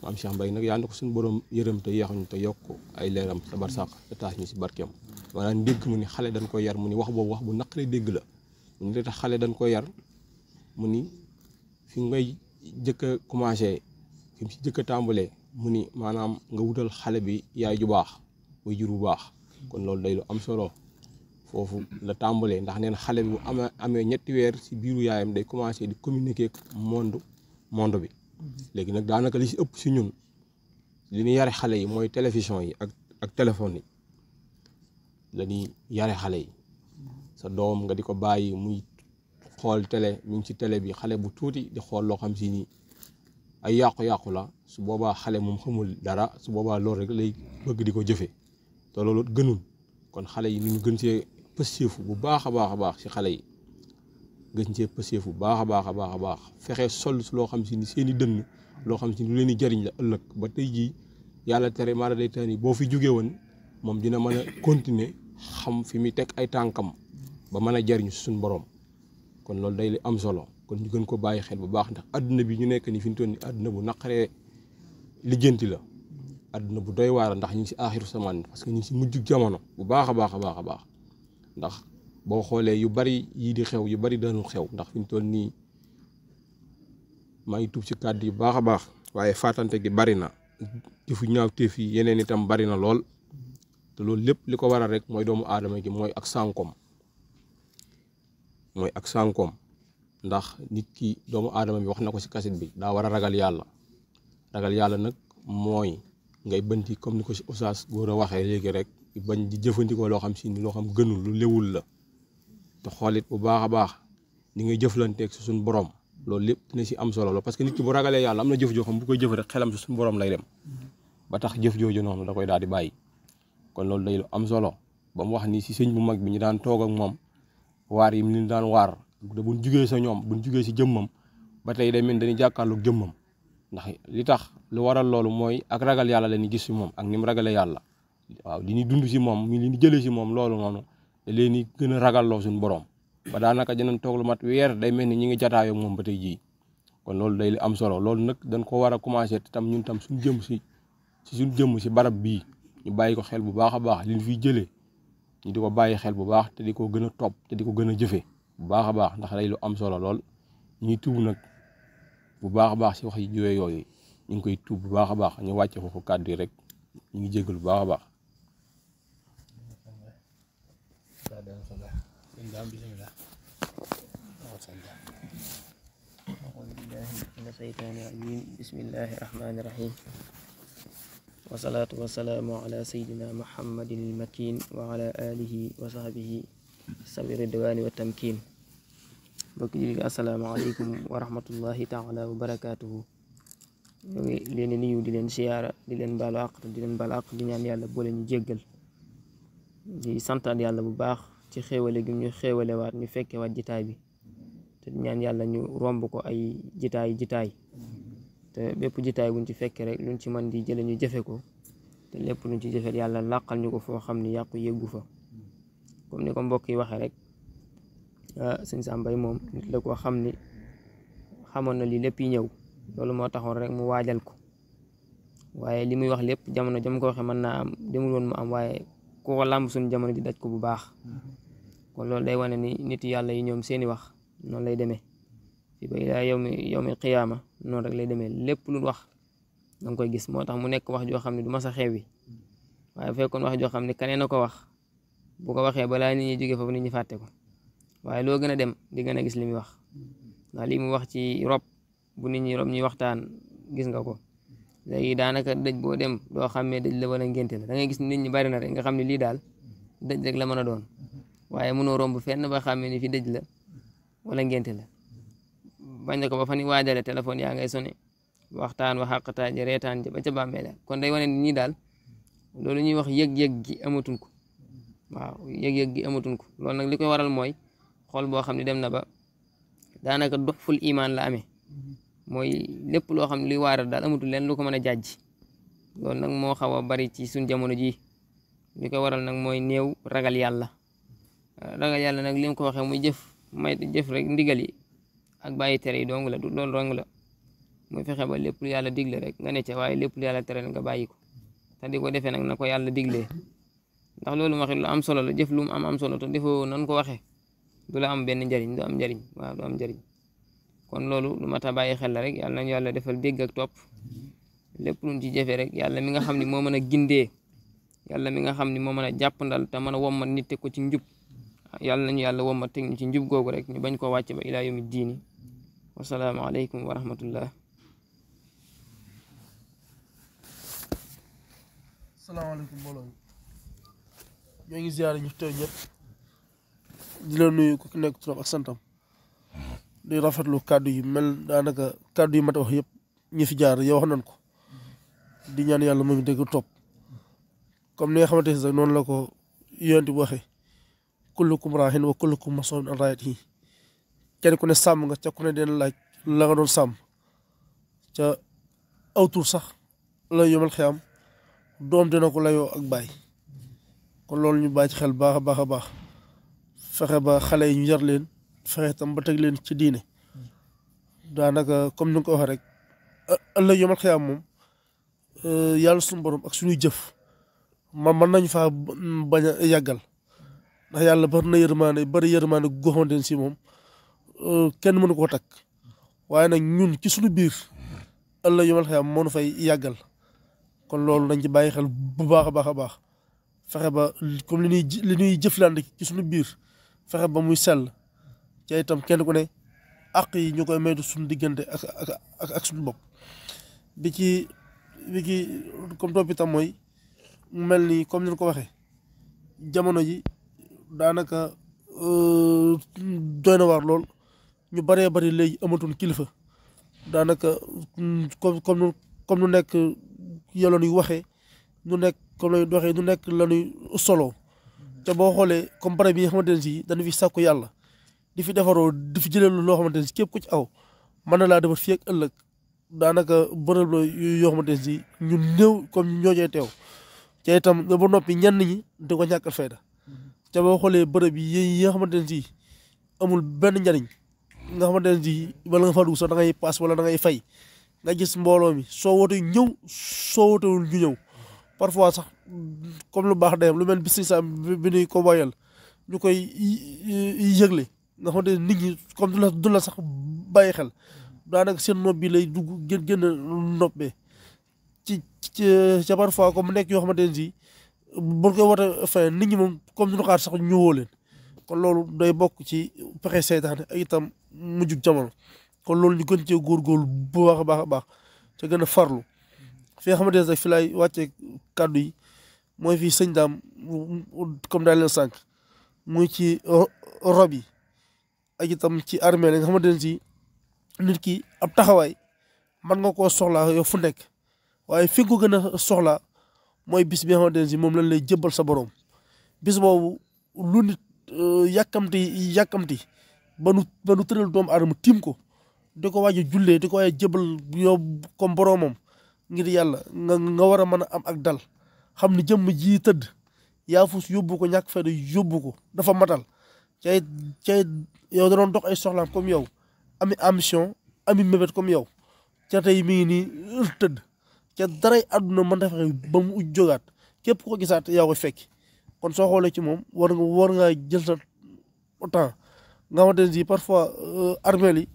maam Cheikh Mbaye nag yaa na ko suñu borom yërëm te yeexuñu te yokk ay leeram sa barsàq te taas ñu si barkeem maanaam dégg mu ni xale dañ koy yar mu ni wax boobu wax bu naqaree dégg la mu ni li tax xale dañ koy yar mu ni fi ngay jëkk a commencé fi mu si jëkk a tàmbalee mu ni maanaam nga wutal xale bi yaay ju baax way jur bu baax kon loolu day lu am solo foofu la tàmbalee ndax neen xale bi bu amee ñetti weer si biiru yaayam day commencé di communiquer ak monde bi léegi nag daanaka li si ëpp si ñun li ñu yare xale yi mooy télévision yi ak téléphone yi la ñuy yare xale yi sa doom nga di ko bàyyi muy xool télé mu ngi ci télé bi xale bu tuuti di xool loo xam si ni ay yàqu-yàqu la su boobaa xale moom xamul dara su boobaa loolu rek lay bëgg di ko jëfe te loolu gënul kon xale yi ñu gën see pësseefu bu baax a baax a baax si xale yi gën cee pësseefu bu baax a baax a baax a baax fexe sol si loo xam si ni seen i dënn loo xam si ni lu leen di jariñ la ëllëg ba tey jii yàlla tere maara day tani boo fi jógee woon moom dina mën a continuer xam fi muy teg ay tànkam ba mën a jariñu suñu borom kon loolu day li am solo kon ñu gën ko bàyyi xel bu baax ndax àdduna bi ñu nekk ni fi ñu toll ni àdduna bu naqaree lijjanti la àdduna bu doy waar ndax ñu ngi si aaxiru samaan parce que ñu ngi si mujjug jamono bu baax a baax a baax a baax ndax boo xoolee yu bari yii di xew yu bari dañu xew ndax fi ñu toll nii maa ngi tuub si kàddu yu baax a baax waaye faatante gi bari na jëfu ñaaw téef yi yeneen itam bari na lool te loolu lépp li ko waral rek mooy doomu aadama gi mooy ak sànkoom ndax nit ki doomu aadama bi wax na ko si kaset bi daa war a ragal yàlla nag mooy ngay bënti comme ni ko si Oustaz Gora a waxee léegi rek bañ di jëfandikoo loo xam si ni loo xam gënul lu lewul la te xoolit bu baax a baax ni ngay jëflanteeg si suñu borom loolu lépp dina si am solo la parce que nit ki bu ragalee yàlla am na jëf joo xam bu koy jëf rek xelam si suñu borom lay dem ba tax jëf jooju noonu da koy daal di bàyyi kon loolu day lu am solo ba mu wax ni si sëñ bu mag bi ñu daan toog ak moom waar yi mu leen daan waar da buñ jugee sa ñoom buñ jugee si jëmmam ba tey day mel dañuy jàkkaarloog jëmmam ndax li tax lu waral loolu mooy ak ragal yàlla la ñuy gis si moom ak ni mu ragalee yàlla waaw li ñuy dund si moom li ñu jëlee si moom loolu noonu da leen di gën a ragalloo suñu borom ba daanaka dinañ toog lu mat weer day mel ni ñi ngi jataayoo moom ba tey jii kon loolu day li am solo loolu nag dañ ko war a commencé te tam ñun tam suñu jëm suñu jëmm si barab bii ñu bàyyi ko xel bu baax a baax li ñu fiy jëlee ñu di ko bàyyi xel bu baax te di ko gën a topp te di ko gën a jëfe bu baax a baax ndax day lu am solo lool ñuy tuub nag bu baax a baax si wax yi jiwee yooyu ñu ngi koy tuub bu baax a baax ñu wàcce foofu kàddu yi rek ñu ngi jégalu bu baax a baax. bismillahi rahmani rahim wasalaatu wasalaamu ala sayidina muhammadin almakin wa ala alihi wa sahbihi sabi ridwani wa tamkin. mbokk jullit assalaamu aleykum wa rahmatullahi taala wa barakatuhu. ñu ngi leen di nuyu di leen siyaara di leen baalu àq di ñaan yàlla boole ñu jéggal di santaat yàlla bu baax ci xéewale gi ñu xéewale waat ñu fekke waat jitaay bi te ñaan yàlla ñu romb ko ay jitaay te bépp jitaay buñ ci fekke rek luñ ci mën di jële ñu jëfe ko te lépp luñ ci jëfe yàlla làqal ñu ko foo xam ni yàqu yéggu fa. comme ni ko mbokk yi waxee rek sëñ Sam Mbaye moom nit la koo xam ni xamoon na li lépp yi ñëw loolu moo taxoon rek mu waajal ko waaye li muy wax lépp jamono jam ko waxee mën naa am demul woon mu am waaye ku ko làmb suñu jamono ji daj ko bu baax. kon loolu day wane ni nit yàlla yi ñoom seeni wax noonu lay demee fi ba ilaa yawmi qiyaama noonu rek lay demee lépp lu wax danga koy gis. moo tax mu nekk wax joo xam ne du mas a xewi waaye bu fekkoon wax joo xam ne kanee na ko wax bu ko waxee balaa nit ñi jógee foofu nit ñi fàtte ko waaye loo gën a dem di gën a gis li muy wax ndax li mu wax ci rob bu nit ñi rob ñuy waxtaan gis nga ko. léegi daanaka dëj boo dem doo xàmmee dëj la wala ngénte la da ngay gis nit ñi bari na rek nga xam ne lii daal dëj rek la mën a doon waaye mënoo romb fenn ba xàmmee ni fi dëj la wala ngénte la. bañ na ko ba fa ni waajale téléphone yaa ngay sone waxtaan wa xàqataa ja reetaan ja ba ca bàmmeel kon day wane ni ñii daal loolu ñuy wax yëg-yëg gi amatuñ ko. waaw yëg-yëg gi amatuñ ko loolu nag li koy waral mooy xol boo xam ne dem na ba daanaka doxful imaan la amee mooy lépp loo xam ne luy waaral daal amatul leen lu ko mën a jàjj. loolu nag moo xaw a bari ci suñ jamono ji li koy waral nag mooy néew ragal yàlla. ragal yàlla nag li mu ko waxee muy jëf rek ndigal yi ak bàyyi tere yi dong la du loolu dong la muy fexe ba lépp lu yàlla digle rek nga ne ca waaye lépp lu yàlla tere nga bàyyi ko te di ko defee nag na ko yàlla diglee ndax loolu waxit lu am solo la jëf lu mu am solo te defoo nan ko waxee du la am benn njariñ du am njariñ waaw du am njariñ. kon loolu lu mat a bàyyi xel la rek yàlla nañu yàlla defal dégg ak topp lépp luñ ci jëfee rek yàlla mi nga xam ni moo mën a gindee yàlla mi nga xam ni moo mën a jàppandal te mën a wommat nit te ko ci njub yàlla nañu yàlla wommat teg ñu ci njub googu rek ñu bañ koo wàcc ba ilaa yawmi diini. wasalaamu aleykum wa rahmatullah. salaamaaleykum mbooloo ñoo ngi ziare ñu teew ñëpp di la nuyu ku nekk turam ak santam di rafetlu kàddu yi mel daanaka kàddu yi ma ta wax yëpp ñi fi jaar yow wax nañ ko di ñaan yàlla moom dégg topp comme ni nga xamante ne sax noonu la ko yonent bu waxee kullukum raahin wa kullukum mas'uulun an ra'iyyatihi kenn ku ne sàmm nga ca ku ne den laaj la nga doon sàmm ca aw tur sax la yomal xiyam doom dina ko layoo ak baay. kon loolu ñu bàyyi ci xel baax a baax a baax fexe ba xale yi ñu yar leen fexe tam ba teg leen ci diine daanaka comme ni nga ko waxee rek ëllëg yomal xiyam moom yàlla suñu borom ak suñuy jëf mën nañu faa bañ a yàggal ndax yàlla bari yërmaane goo xamante ne si moom kenn mënu koo takk waaye nag ñun ci suñu biir ëllëg yomal xiyam moo nu fay yàggal. kon loolu dañ ci bàyyi xel bu baax a baax a baax fexe ba comme li ñuy jëflante ci suñu biir fexe ba muy sell ca itam kenn ku ne àq yi ñu koy maytu suñu diggante ak suñu bopp. bi ci comme topp itam mooy mu mel ni comme ni ñu ko waxee jamono ji daanaka doy na waar lool ñu bëree bëri léegi amatuñ kilifa daanaka comme nu nekk yàlla nuy waxee nu nekk comme la ñuy waxee nu nekk la ñuy solo te boo xoolee comme barab bi nga xamante ne si dañu fi sàkku yàlla di fi defaroo di fi jëlee loo xamante ne si képp ku ci aw mën na laa defar fii ak ëllëg daanaka bërëb la yoo xamante ne si ñun néew comme ñoo cee teew te itam ba noppi ñenn ñi di ko ñàkkal fayda te boo xoolee bërëb yi nga xamante ne si amul benn njariñ nga xamante ne si wala nga fa dugg sax da ngay paas wala da ngay fay. nga gis mbooloo mi soo wootee ñëw soo wootewul ñu ñëw parfois sax comme lu baax dayam lu mel bis sax bi nuy ko boyal ñu koy yëgle nga xamante ne nit ñi comme du la sax bàyyi xel daanaka seen nopp bi lay dugg gën nopp bee ca parfois comme nekk yoo xamante ne si bu koy wote fin nit ñi moom comme duñu xaar sax ñëwoo leen kon loolu day bokk ci pexe seytaane ak itam mujjug jamono kon loolu ñu gën cee góorgóorlu bu baax a baax a baax ca gën a farlu fi nga xamante ne sax fi laay wàccee kàddu yi mooy fii sëñ daam comme daal leen sànq muy ci rob yi ak itam ci armée la nga xamante ne si nit ki ab taxawaay mën nga koo soxlaa yow fu nekk waaye fi nga ko gën a soxlaa mooy bis bi nga xamante ne si moom lañ lay jëbbal sa borom bis boobu lu nit yàkkamti ba nu tëral doomu aadama tiim ko di ko waaj a jullee di ko waaj a jëbbal yow comme boromam ngir yàlla nga war a mën a am ak dal xam ni jëmm ji tëdd yaa fus yóbbu ko ñàkk fayda yóbbu ko dafa matal cay yow da doon dox ay soxlaam comme yow ami ambition ami mébét comme yow ca tey mi ngi nii tëdd ca daray àdduna mën ta fexe ba mu jógaat képp ko gisaat yaa koy fekk kon soo xoolee ci moom war nga jël sa temps nga xamante ne si parfois armeel yi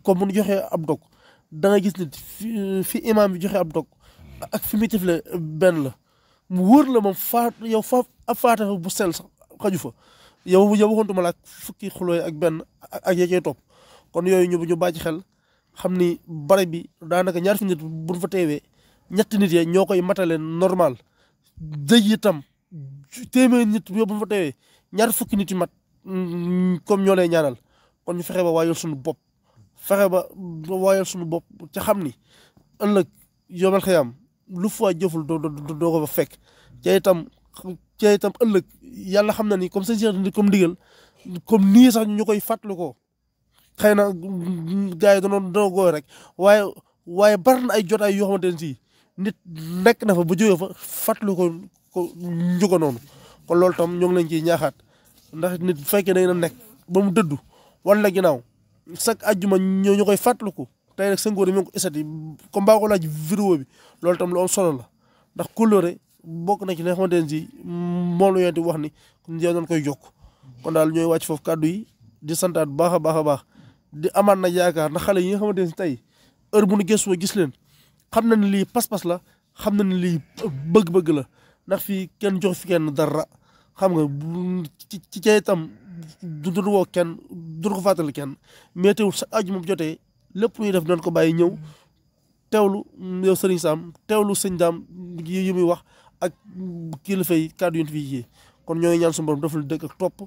comme bu ñu joxee ab dog da nga gis nit fi imam bi joxe ab dog ak fi muy tifle benn la mu wóor la moom ab faata bu sel sax xaju fa yow waxoontuma la ak fukki xulooy ak benn ak ya cay topp kon yooyu ñu bàyyi xel xam ni bare bi daanaka ñaar fi nit buñ fa teewee ñetti nit ya ñoo koy matale normal dëj itam téeméer nit yow buñ fa teewee ñaar fukki nit yu mat comme ñoo lay ñaanal kon ñu fexe ba waayal suñu bopp ca xam ni ëllëg yomal xëyam lu fa jëful doo ko fa fekk ca itam ëllëg yàlla xam na ni comme seen comme ndigal comme nii sax ñu koy fàttali ko xëy na gars yi danoo gooy rek waaye bari na ay jotaay yoo xamante ne si nit nekk na fa ba jógee fa fàttali ko njugo noonu kon loolu tam ñoo ngi leen ciy ñaaxaat ndax nit bu fekkee da na nekk ba mu dëddu wala ginnaaw chaque àjjuma ñu koy fàttaliku tey nag sëngoor yi mi ngi ko esati comme baa ko laaj vidéo bi loolu tam lu am solo la ndax kóllëre bokk na ci li nga xamante ne si moom la yonent wax ni yow doon koy jokk kon daal ñooy wàcc foofu kàddu yi di santaat baax a baax a baax di amaat na yaakaar ndax xale yi nga xamante ne si tey heure bu nu gëstoo gis leen xam na ne lii pas-pas la xam na ne lii bëgg-bëgg la ndax fii kenn jox fi kenn dara xam nga ci cay itam du woo kenn du ko fàttali kenn mais teewul sa aju moom jotee lépp luy def doon ko bàyyi ñëw teewlu yow sëriñ Sam teewlu sëñ Daam yi muy wax ak kilifa yi kàddu yu ñu fi yee kon ñooy ñaan suñu borom dafa lu dëkk ak topp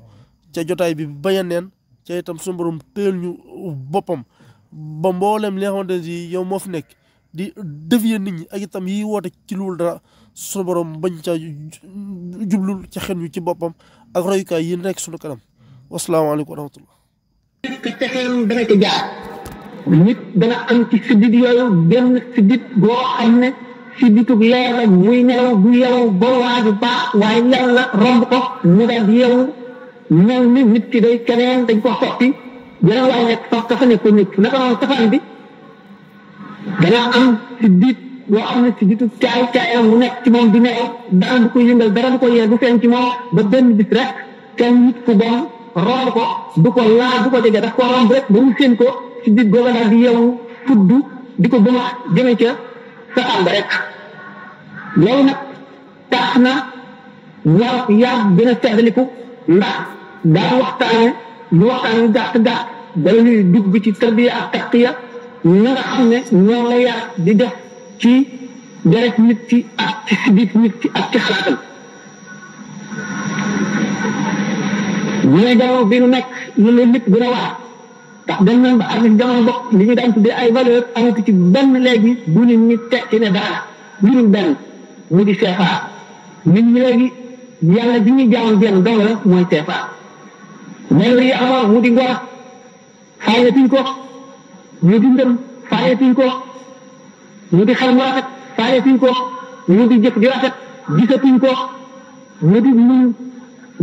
ca jotaay bi bañ a neen ca itam suñu borom tëyal ñu boppam ba mboolem li nga xamante ne si yow moo fi nekk di dévier nit ñi ak itam yi woote ci luwul dara suñu borom bañ ca jublul ca xen wi ci boppam ak royukaay yi nekk suñu kanam wasalaamaaleykum wa rahmatullah texeem dana ca jaar nit dana am ci siddit yooyu benn siddit boo xam ne sidditug leer la muy nelaw bu yeewu ba waaju baax waaye leer la romb ko mu daal di yeewu mel ni nit ki day keneen dañ ko sotti dana waay nekk sax dafa nekk nit naka noonu safaan bi dana am siddit boo xam ne sidditu caayam mu nekk ci moom di nelaw dara du ko yëngal dara du ko yee du feeñ ci moom ba benn bis rek kenn nit ku bon romb ko du ko laal du ko jege daf ko romb rek ba mu séen ko si biir googa daal di yeewu fudd di ko bëma jëme ca sa ànd rek loolu nag tax na war yaa gën a seddaliku ndax daa waxtaane lu waxtaane gàtt bala ñuy dugg ci tarbiya ak taqiya na nga xam ne ñoo la yar di def ci deret nit ki ak ci sidit nit ki ak ci xalaatam ñu ne jamono bi nu nekk lu leen nit gën a waar ndax dañ nañ ba ak jamono bopp li ñu daan tuddee ay valeur amatu ci benn léegi bu nit ñi tekki ne dara lu dul benn mu di CFA nit ñi léegi yàlla bi ñuy jaamu benn dong la mooy CFA melo yi amoon mu di ngor faayatuñ ko mu di ndëm faayatuñ ko mu di xel mu rafet faayatuñ ko mu di jëf di rafet gisatuñ ko mu di muñ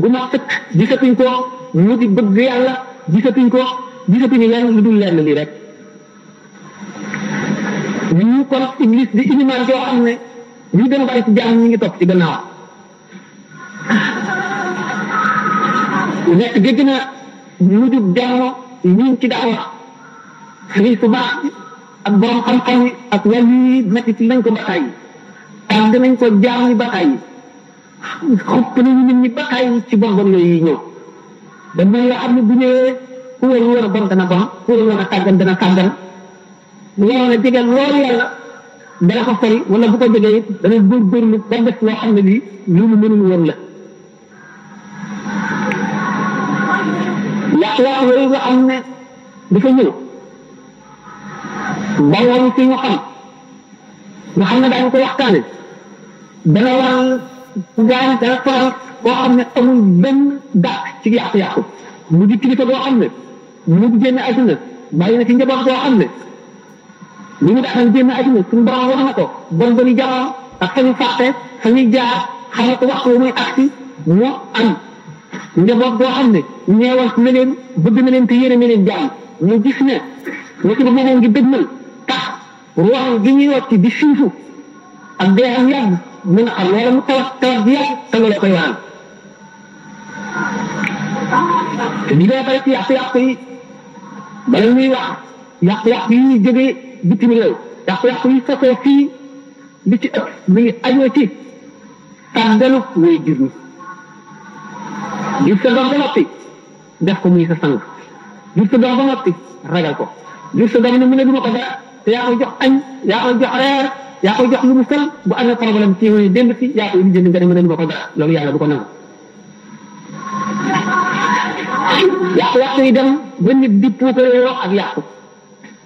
gu ma sëkk gisatuñ ko mu di bëgg yàlla gisatuñ ko gisatuñu lenn lu dul lenn li rek ñu kon Iblis di ilimaan yoo xam ne ñu gën a bari ci jàmm ñu ngi topp ci gannaaw nekk dégg na mujjub jamono ñu ci daan wax Sëriñ Tuubaa ak borom xam-xam yi ak wàllu yi métti nañ ko ba tàyyi tàgg nañ ko jaam yi ba tàyyi xopp nañu nit ñi ba tàyyi ci bon bon yooyu ñëw dama yoo xam ne bu ñëwee ku war a bon dana bon ku war a tàggan dana tàggan waroon a jege loolu yàlla dana ko sori wala bu ko jegee it dana góorgóorlu ba def loo xam ne lii lu mu mënul woon la yàq-yàq yooyu nga xam ne dafa ñëw bawoon ci ñu xam nga xam ne daañu ko waxtaane dana waral gaañ dana faral koo xam ne amul benn dàq ci yàqu-yàqu mu di kilifa boo xam ne mu di génn àdduna bàyyi na ci njaboot boo xam ne li mu daaxal génn àdduna suñu borom wax na ko bon boni jamono ak fa ñu fàtte fa ñuy jaar xamal ko waxtu muy agsi moo am njaboot boo xam ne ñeewal na leen bëgg na leen te yéene na leen jàmm ñu gis ne nekk bi moom ngi dëgmal tax ruwax gi ñuy wàcc di siifu ak dee am yàgg mën a xam wala mu tawat bi yàgg te loolu koy waral te di dee bari ci yàqu-yàqu yi bala ñuy wax yàqu-yàqu yi ñuy jógee bitim réew yàqu-yàqu yi sosoo fii li ci ëpp mi ngi ajoo ci tàggalu way jur ñi jur sa doom ba noppi def ko muy sa sang jur sa doom ba noppi ragal ko jur sa doom ne mu ne duma ko dara te yaa koy jox añ yaa koy jox reer yaa koy jox lu mu sol bu amee problème ci yooyu démb si yaa koy jënd nga ne mu ne duma ko dara loolu yàlla du ko nangu yàqu-yàqu yi dem ba nit di puukaree ak yàqu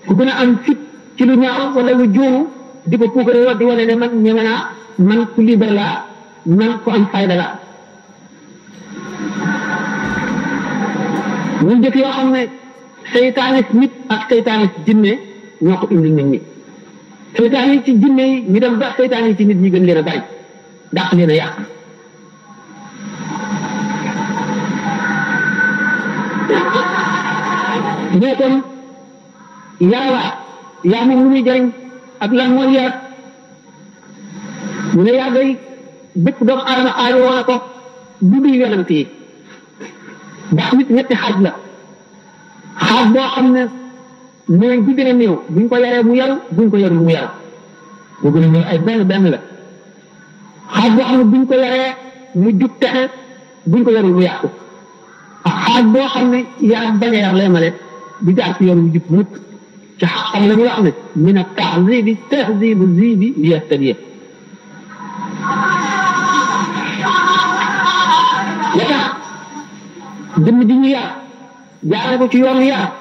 ku gën a am fit ci lu ñaaw wala lu juumu di ko puukaree di wane ne man ñeme naa man ku libre laa man ku am fayda laa ñun jëf yoo xam ne seytaane nit ak seytaane jinne ñoo ko indi nit ñi seytaane yi ci jinne yi ñu dem ba seytaane yi ci nit ñi gën leen a bari dàq leen a yàq mais kon yàlla yaa moom lu muy jëriñ ak lan mooy yar mu ne yaa day bépp doomu aadama aajo woon na ko du duy yonent yi ndax nit ñetti xaaj la xaaj boo xam ne mooy bi gën a néew buñ ko yaree mu yaru buñ ko yarul mu yaru bu gën a néew ay benn la xaaj boo xam ne buñ ko yaree mu jub texe buñ ko yarul mu yàqu ak xaaj boo xam ne yar bañ a yar lay male di jaar ci yoon wu jub mukk ci xam la ñu wax ne min at-ta'zibi tahzibu zibi liyahtadiya ya tax dëmm di ñu yar jaare ko ci yoonu yar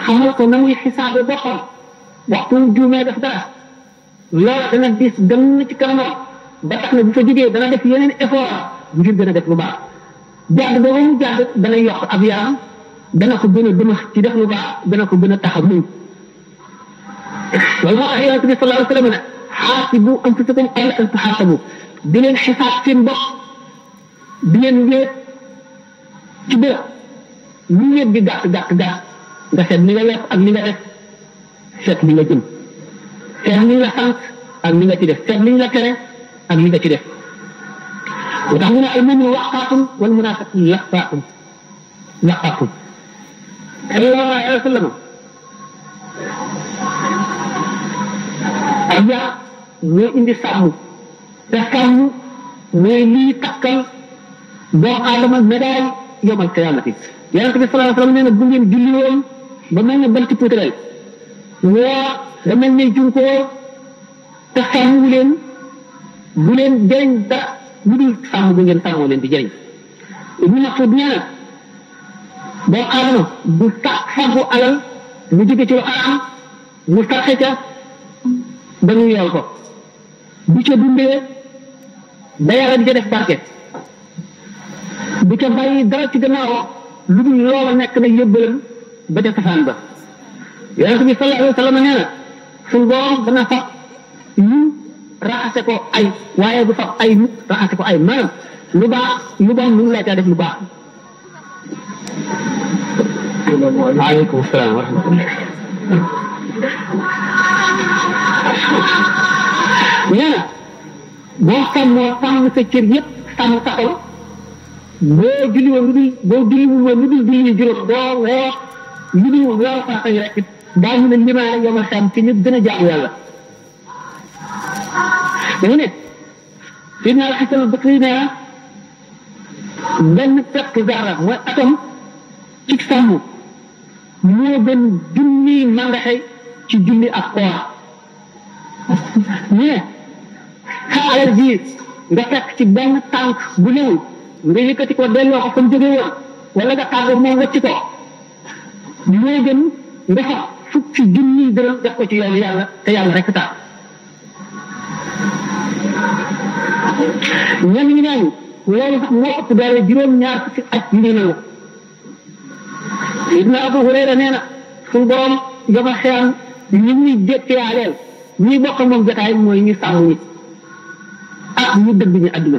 xamal ko na muy xisaabe boppam waxtu mu juumee def dara loola dana dis gën ci kanamam ba tax na bu fa jógee dana def yeneen effort ngir gën a def lu baax jàdd booba mu jàdd dana yokk ab yaram dana ko gën a dëma ci def lu baax dana ko gën a tax a muñ loolu moo tax yonent bi sallallahu alayhi wa sallam ne xaasibu anfusakum qabla an tuxaasabu di leen xisaab seen bopp di leen wéet ci bërëb lu wéet bi gàtt nga seet li nga lekk ak li nga def seet li nga jëm seet li nga sant ak li nga ci def seet li nga tere ak li nga ci def moo tax ñu ne al mu'minu waqaatun wal munaafiqu laqaatun sallallahu alayhi wa sallam ak yaa ñoo indi sàmm te sàmm mooy lii takkal doomu aadama médaille yomal qiyaamati yonent bi sallallahu alayhi wa sallam nee na bu ngeen julli woon ba mel ne banti puutareel woor ba mel ne junkoo te sàmmu leen bu leen jëriñ dara lu dul sàmm bu ngeen sàmmoo leen di jëriñ Ibnu Mas'ud nee na doomu aadama bu fàggu alal mu jóge ci lu araam mu sarxe ca ba ñu yool ko bu ca dundee da yàlla di ca def barke bu ca bàyyi dara ci gannaaw lu dul loola nekk na yóbbalam ba ca safaan ba yonent bi sallallahu alayhi wa sallam nee na suñu borom dana fab yu raxase ko ay waaye du fab ay mu raxase ko ay maanaam lu baax lu bon mënu laa caa def lu baax waaleykum salaam wa rahmatullah nee na boo sàmm sa cër yëpp sàmm sa xol boo julli woon lu dul julli juróom boo woor lu dul woor farata yi rek daañu ne limaale yow ma xam ci ñu gën a jaamu yàlla dañu ne Seydina Al-Hasan al-Basri nee na benn fekk zara mooy atom ci sàmm moo gën junni mandaxe ci julli ak koor ñu ne sa alal ji nga fekk ci benn tànk bu néew nga yëkkati ko delloo ko fa mu jógee woon wala nga tàggoo moom wacc ko moo gën nga xam fukki junni dërëm def ko ci yoonu yàlla te yàlla rek tax ñenn ñi naan loolu sax moo ëpp doole juróom-ñaar fukki at yu ne nangu Ibn Abu Hurayra nee na suñu borom yomal xiyam ñi ñuy dékkiyaaleel ñuy bokk moom jotaay mooy ñu sàmm ñi ak ñu dëgg ñu àdduna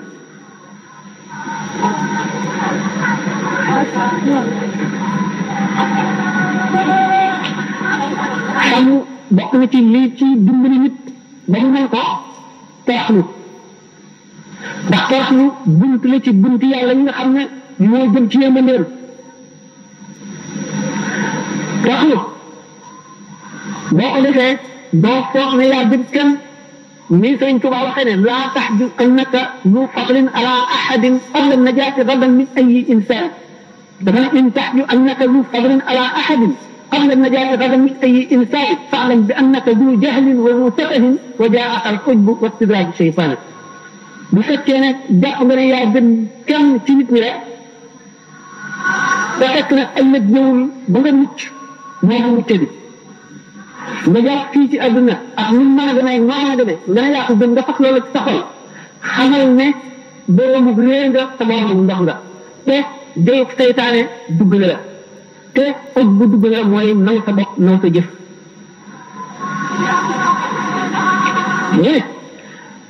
xam bokk na ci lii ci dimbali nit ba mu mën ko toroxlu ndax toroxlu bunt la ci bunti yàlla yi nga xam ne moo jëm ci yërmandeem toroxlu boo ko defee doo foog ne yaa gën kenn ni Sëriñ Tuubaa waxee ne laa taxju annaka zu fadlin ala ahadin qabla najaati gadan min ayi insaan dafa ne in taxju annaka zu fadlin ala ahadin qabla najaati gadan min ayi insaan fa'lam bi annaka zu jahlin wa zu safahin wa jaa'aka al-ujbu wa istidraaju shaytaan bu fekkee ne jàpp nga ne yaa gën kenn ci nit ñi rek da fekk na ëllëg ñëwul ba nga mucc moo nga mucc bi nga jàpp fii ci àdduna ak nu mën a demee noo mën a demee nga ne yaa ko gën nga fas loolu ci sa xol xamal ne boroomu réer nga sa boroomu ndox nga te déyuk seytaane dugg na la te ëpp bu dugg na la mooy naw sa bopp naw sa jëf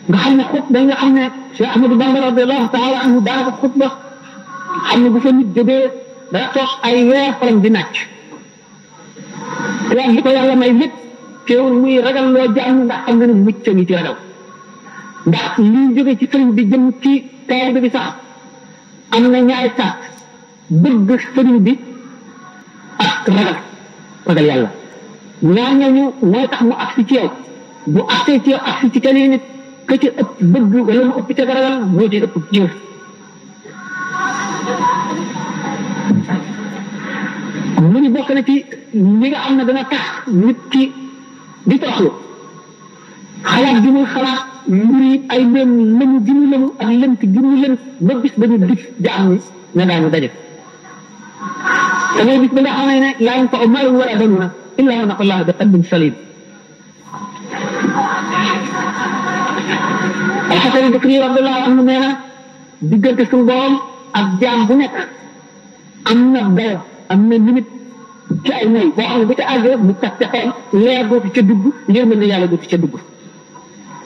nga xam ne xutba nga xam ne Cheikh Ahmadou Bamba radiallahu taala anhu daanaka xutba xam ne bu fa nit jógee dana toog ay weer xolam di nàcc te li ko yàlla may lépp teewul muy ragal loo jàmm ndax xam nga ne mucc ngi ci ragal ndax liy jóge ci sëriñ bi jëm ci taalibe bi sax am na ñaari sàkk bëgg sëriñ bi ak ragal yàlla ñaar ñooñu mooy tax mu agsi ci yow bu agsee ci yow agsi ci keneen nit ka ci ëpp bëgg wala mu ëpp ca ragal moo ci ëpp jëf mu ñu bokk na ci li nga xam ne dana tax nit ki di toxlu xalaat bi muy xalaat mbiri ay mbéem lëmu gi mu lëmu ak lënt gi mu lënt ba bis ba ñu dig jaam ni ne daanu daje da ngay bis ba nga xam ne laa yanfa'u maalun wala banuuna illaa man ataa Allaaha bi qalbin saliim Al-Hasan al-Basri radiyallaahu anhu nee na diggante suñu borom ak jaam bu nekk am na dayo am na limite ci ay may boo xam ne bu ca àggee mu tax ca xelam leer dootu ca dugg yërmande yàlla dootu ca dugg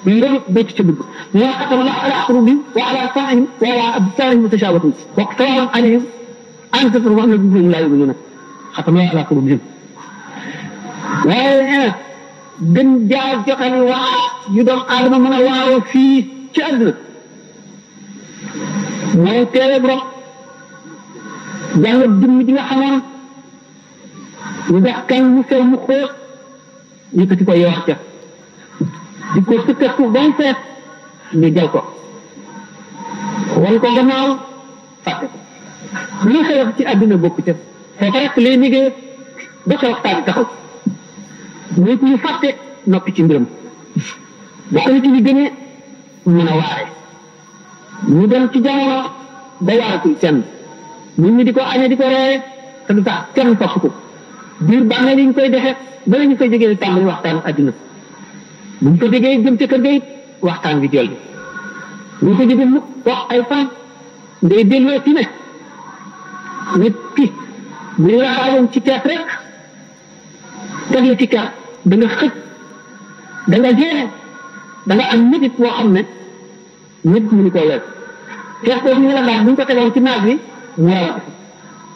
ngëm dootu ca dugg moo xatama Allaahu alaa quluubihim wa alaa sam'ihim wa alaa absaarihim gishaawatun wa sawaa'un alayhim a-anzartahum am lam tunzirhum laa yu'minuun xatama Allaahu alaa quluubihim waaye gën jaa joxe waa yu doom aadama mën a waaroo fii ci àdduna mooy teere borom jàngat jëmm ji nga xamoon ñu def kañ mu sew mu xóot yëkkati ko yeewaat ca di ko sëkkat suuf ba mu fees ñu jël ko wan ko gannaaw fàtte ko lu xew ci àdduna bokk ca foofa rek lay liggéey ba sa waxtaan taxaw muy ku ñu fàtte noppi ci mbiram bokk na ci li gënee mën a waare ñu dem ci jamono ba waaratul kenn nit ñi di ko añee di ko reere te du tax kenn topp ko biir bàmmeel yi ñu koy defee bala ñu koy jógee tàmbali waxtaanu àddina bu ñu ko jógee jëm ca kër ga it waxtaan bi jël bu ñu ko jógee mukk wax ay fan day delloo ci ne nit ki bu ñu raxaawoon ci kees rek teg la ci kees da nga xëj da nga jeexe da nga am nit boo xam ne nit mënu ko lekk kees boobu ñu la baax bu ñu ko tegoon ci naaj bi mu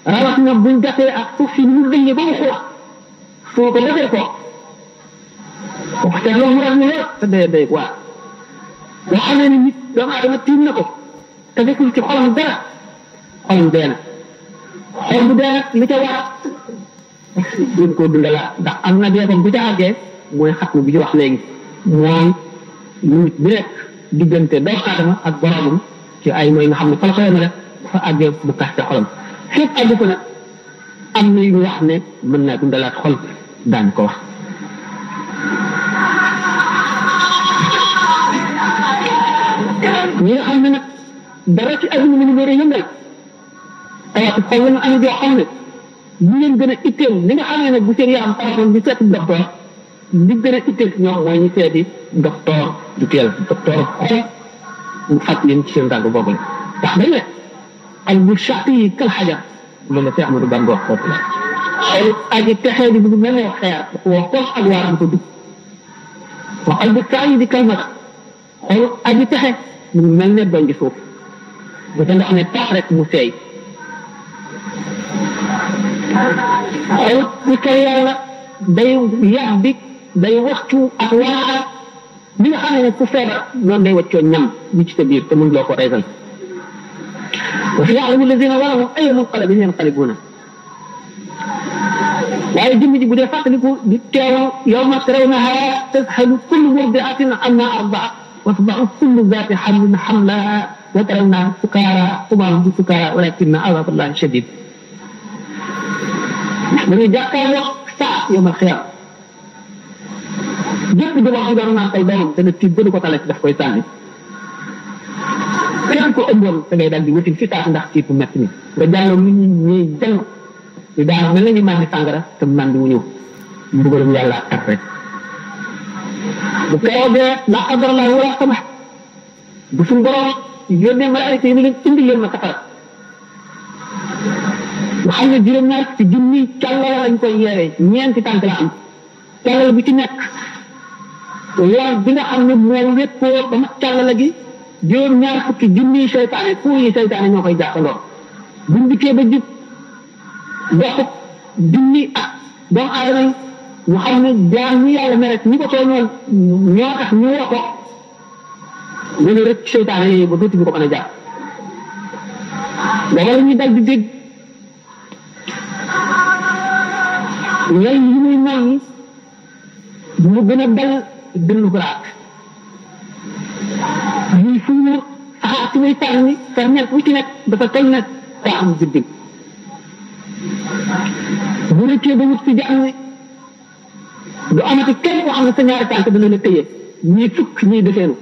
rawatina buñ gasee ak suuf si mu dëñee ba mu xóot soo ko defee ko waxtaan loolu mu rag ni lool te day waa boo xamee ne nit doomu aadama tiim na ko te deful ci xolam dara xolam dee na xol bu dee nag li ca war gën koo dundalaat ndax am na dee bu ca àggee mooy xatmu bi ci wax léegi mooy lu bi nekk diggante doomu aadama ak boromam ci ay mooy nga xam ne fa la koy na def dafa àggee bu kaste xolam fekk àggu ko nag am na yu wax ne mën naa dundalaat xol daañu ko wax ñi nga xam ne nag dara ci adduna mi ñu bëri yëngal tawati xol la ñu am joo xam ne ñu leen gën a itteel li nga xam ne nag bu seen yaram parafoon di seeti docteur li gën a itteel ci ñoom mooy ñu seeti docteur du teel docteur xol mu faj leen ci seen tànk boobu la ndax dañ ne al bu chaq yi kal xajar loolu la Cheikh Ahmadou Bamba wax foofu la xol aji texee di bu mel ne xeer wax ko ak waaram ko dugg wa al bu saa yi di kal mat xol aji texe mu mel ne doñ di suuf bu ca ndox ne tax rek mu seey xol bu koy yàlla day yàbbi day waxtu ak waaxa bi nga xam ne ku feebar noonu day waccoo ñam bi ci sa biir te mun loo ko reesal wa ya'lamu alladhina zalamu ayya munqalabin yanqalibuna waaye jëmm ji bu dee fàttaliku di teewal yawma tarawnaha tadhalu kullu murdi'atin amma ardaat wa tada'u kullu dhati hamlin hamlaha wa tarawnaha sukara wa ma hum bisukara walakinna adhab allahi shadid dañuy jàkkaarloo saa yawmal xiyaama jëpp di wax doon naan ay doomam dana tiit ba du ko tale ci daf koy sànni kenn ko ëmboon da ngay daal di wuti fi taat ndax tiit bu metti ni nga jàlloo lu ñuy jàng di daan mel na ñu màndi sàngara te màndi wu ñëw mbugalum yàlla ak rek bu keroogee la qadarallah wala sama bu suñ borom yónnee malaayika yi ni leen indi leen ma safara nga xam ne juróom-ñaar ci junni càllala lañ koy yeewee ñeenti tànk la am càllala bu ci nekk yoon bi nga xam ne moom wéppoo ba mat càllala gi juróom-ñaar fukki junni seytaane pour yi seytaane ñoo koy jàppandoo buñ dikkee ba jub doxub junni ak doomu aadama yi ñu xam ne jaam ñi yàlla mere ñi ko tooñoon ñoo tax ñu woo ko gën a rëcc seytaane yooyu ba dootuñu ko mën a jàpp booba la ñuy dal di dégg ñooy yi muy mel ni mu gën a dal dënnu garaat ñuy fuur saxaar ci muy tànn ni ferñeent wu ci nekk dafa toll ne daa am jëddin bu rëccee ba wut si jàmm ni du amati kenn koo xam ne sa ñaari tànk dana la tëye ñii fukk ñii defeenu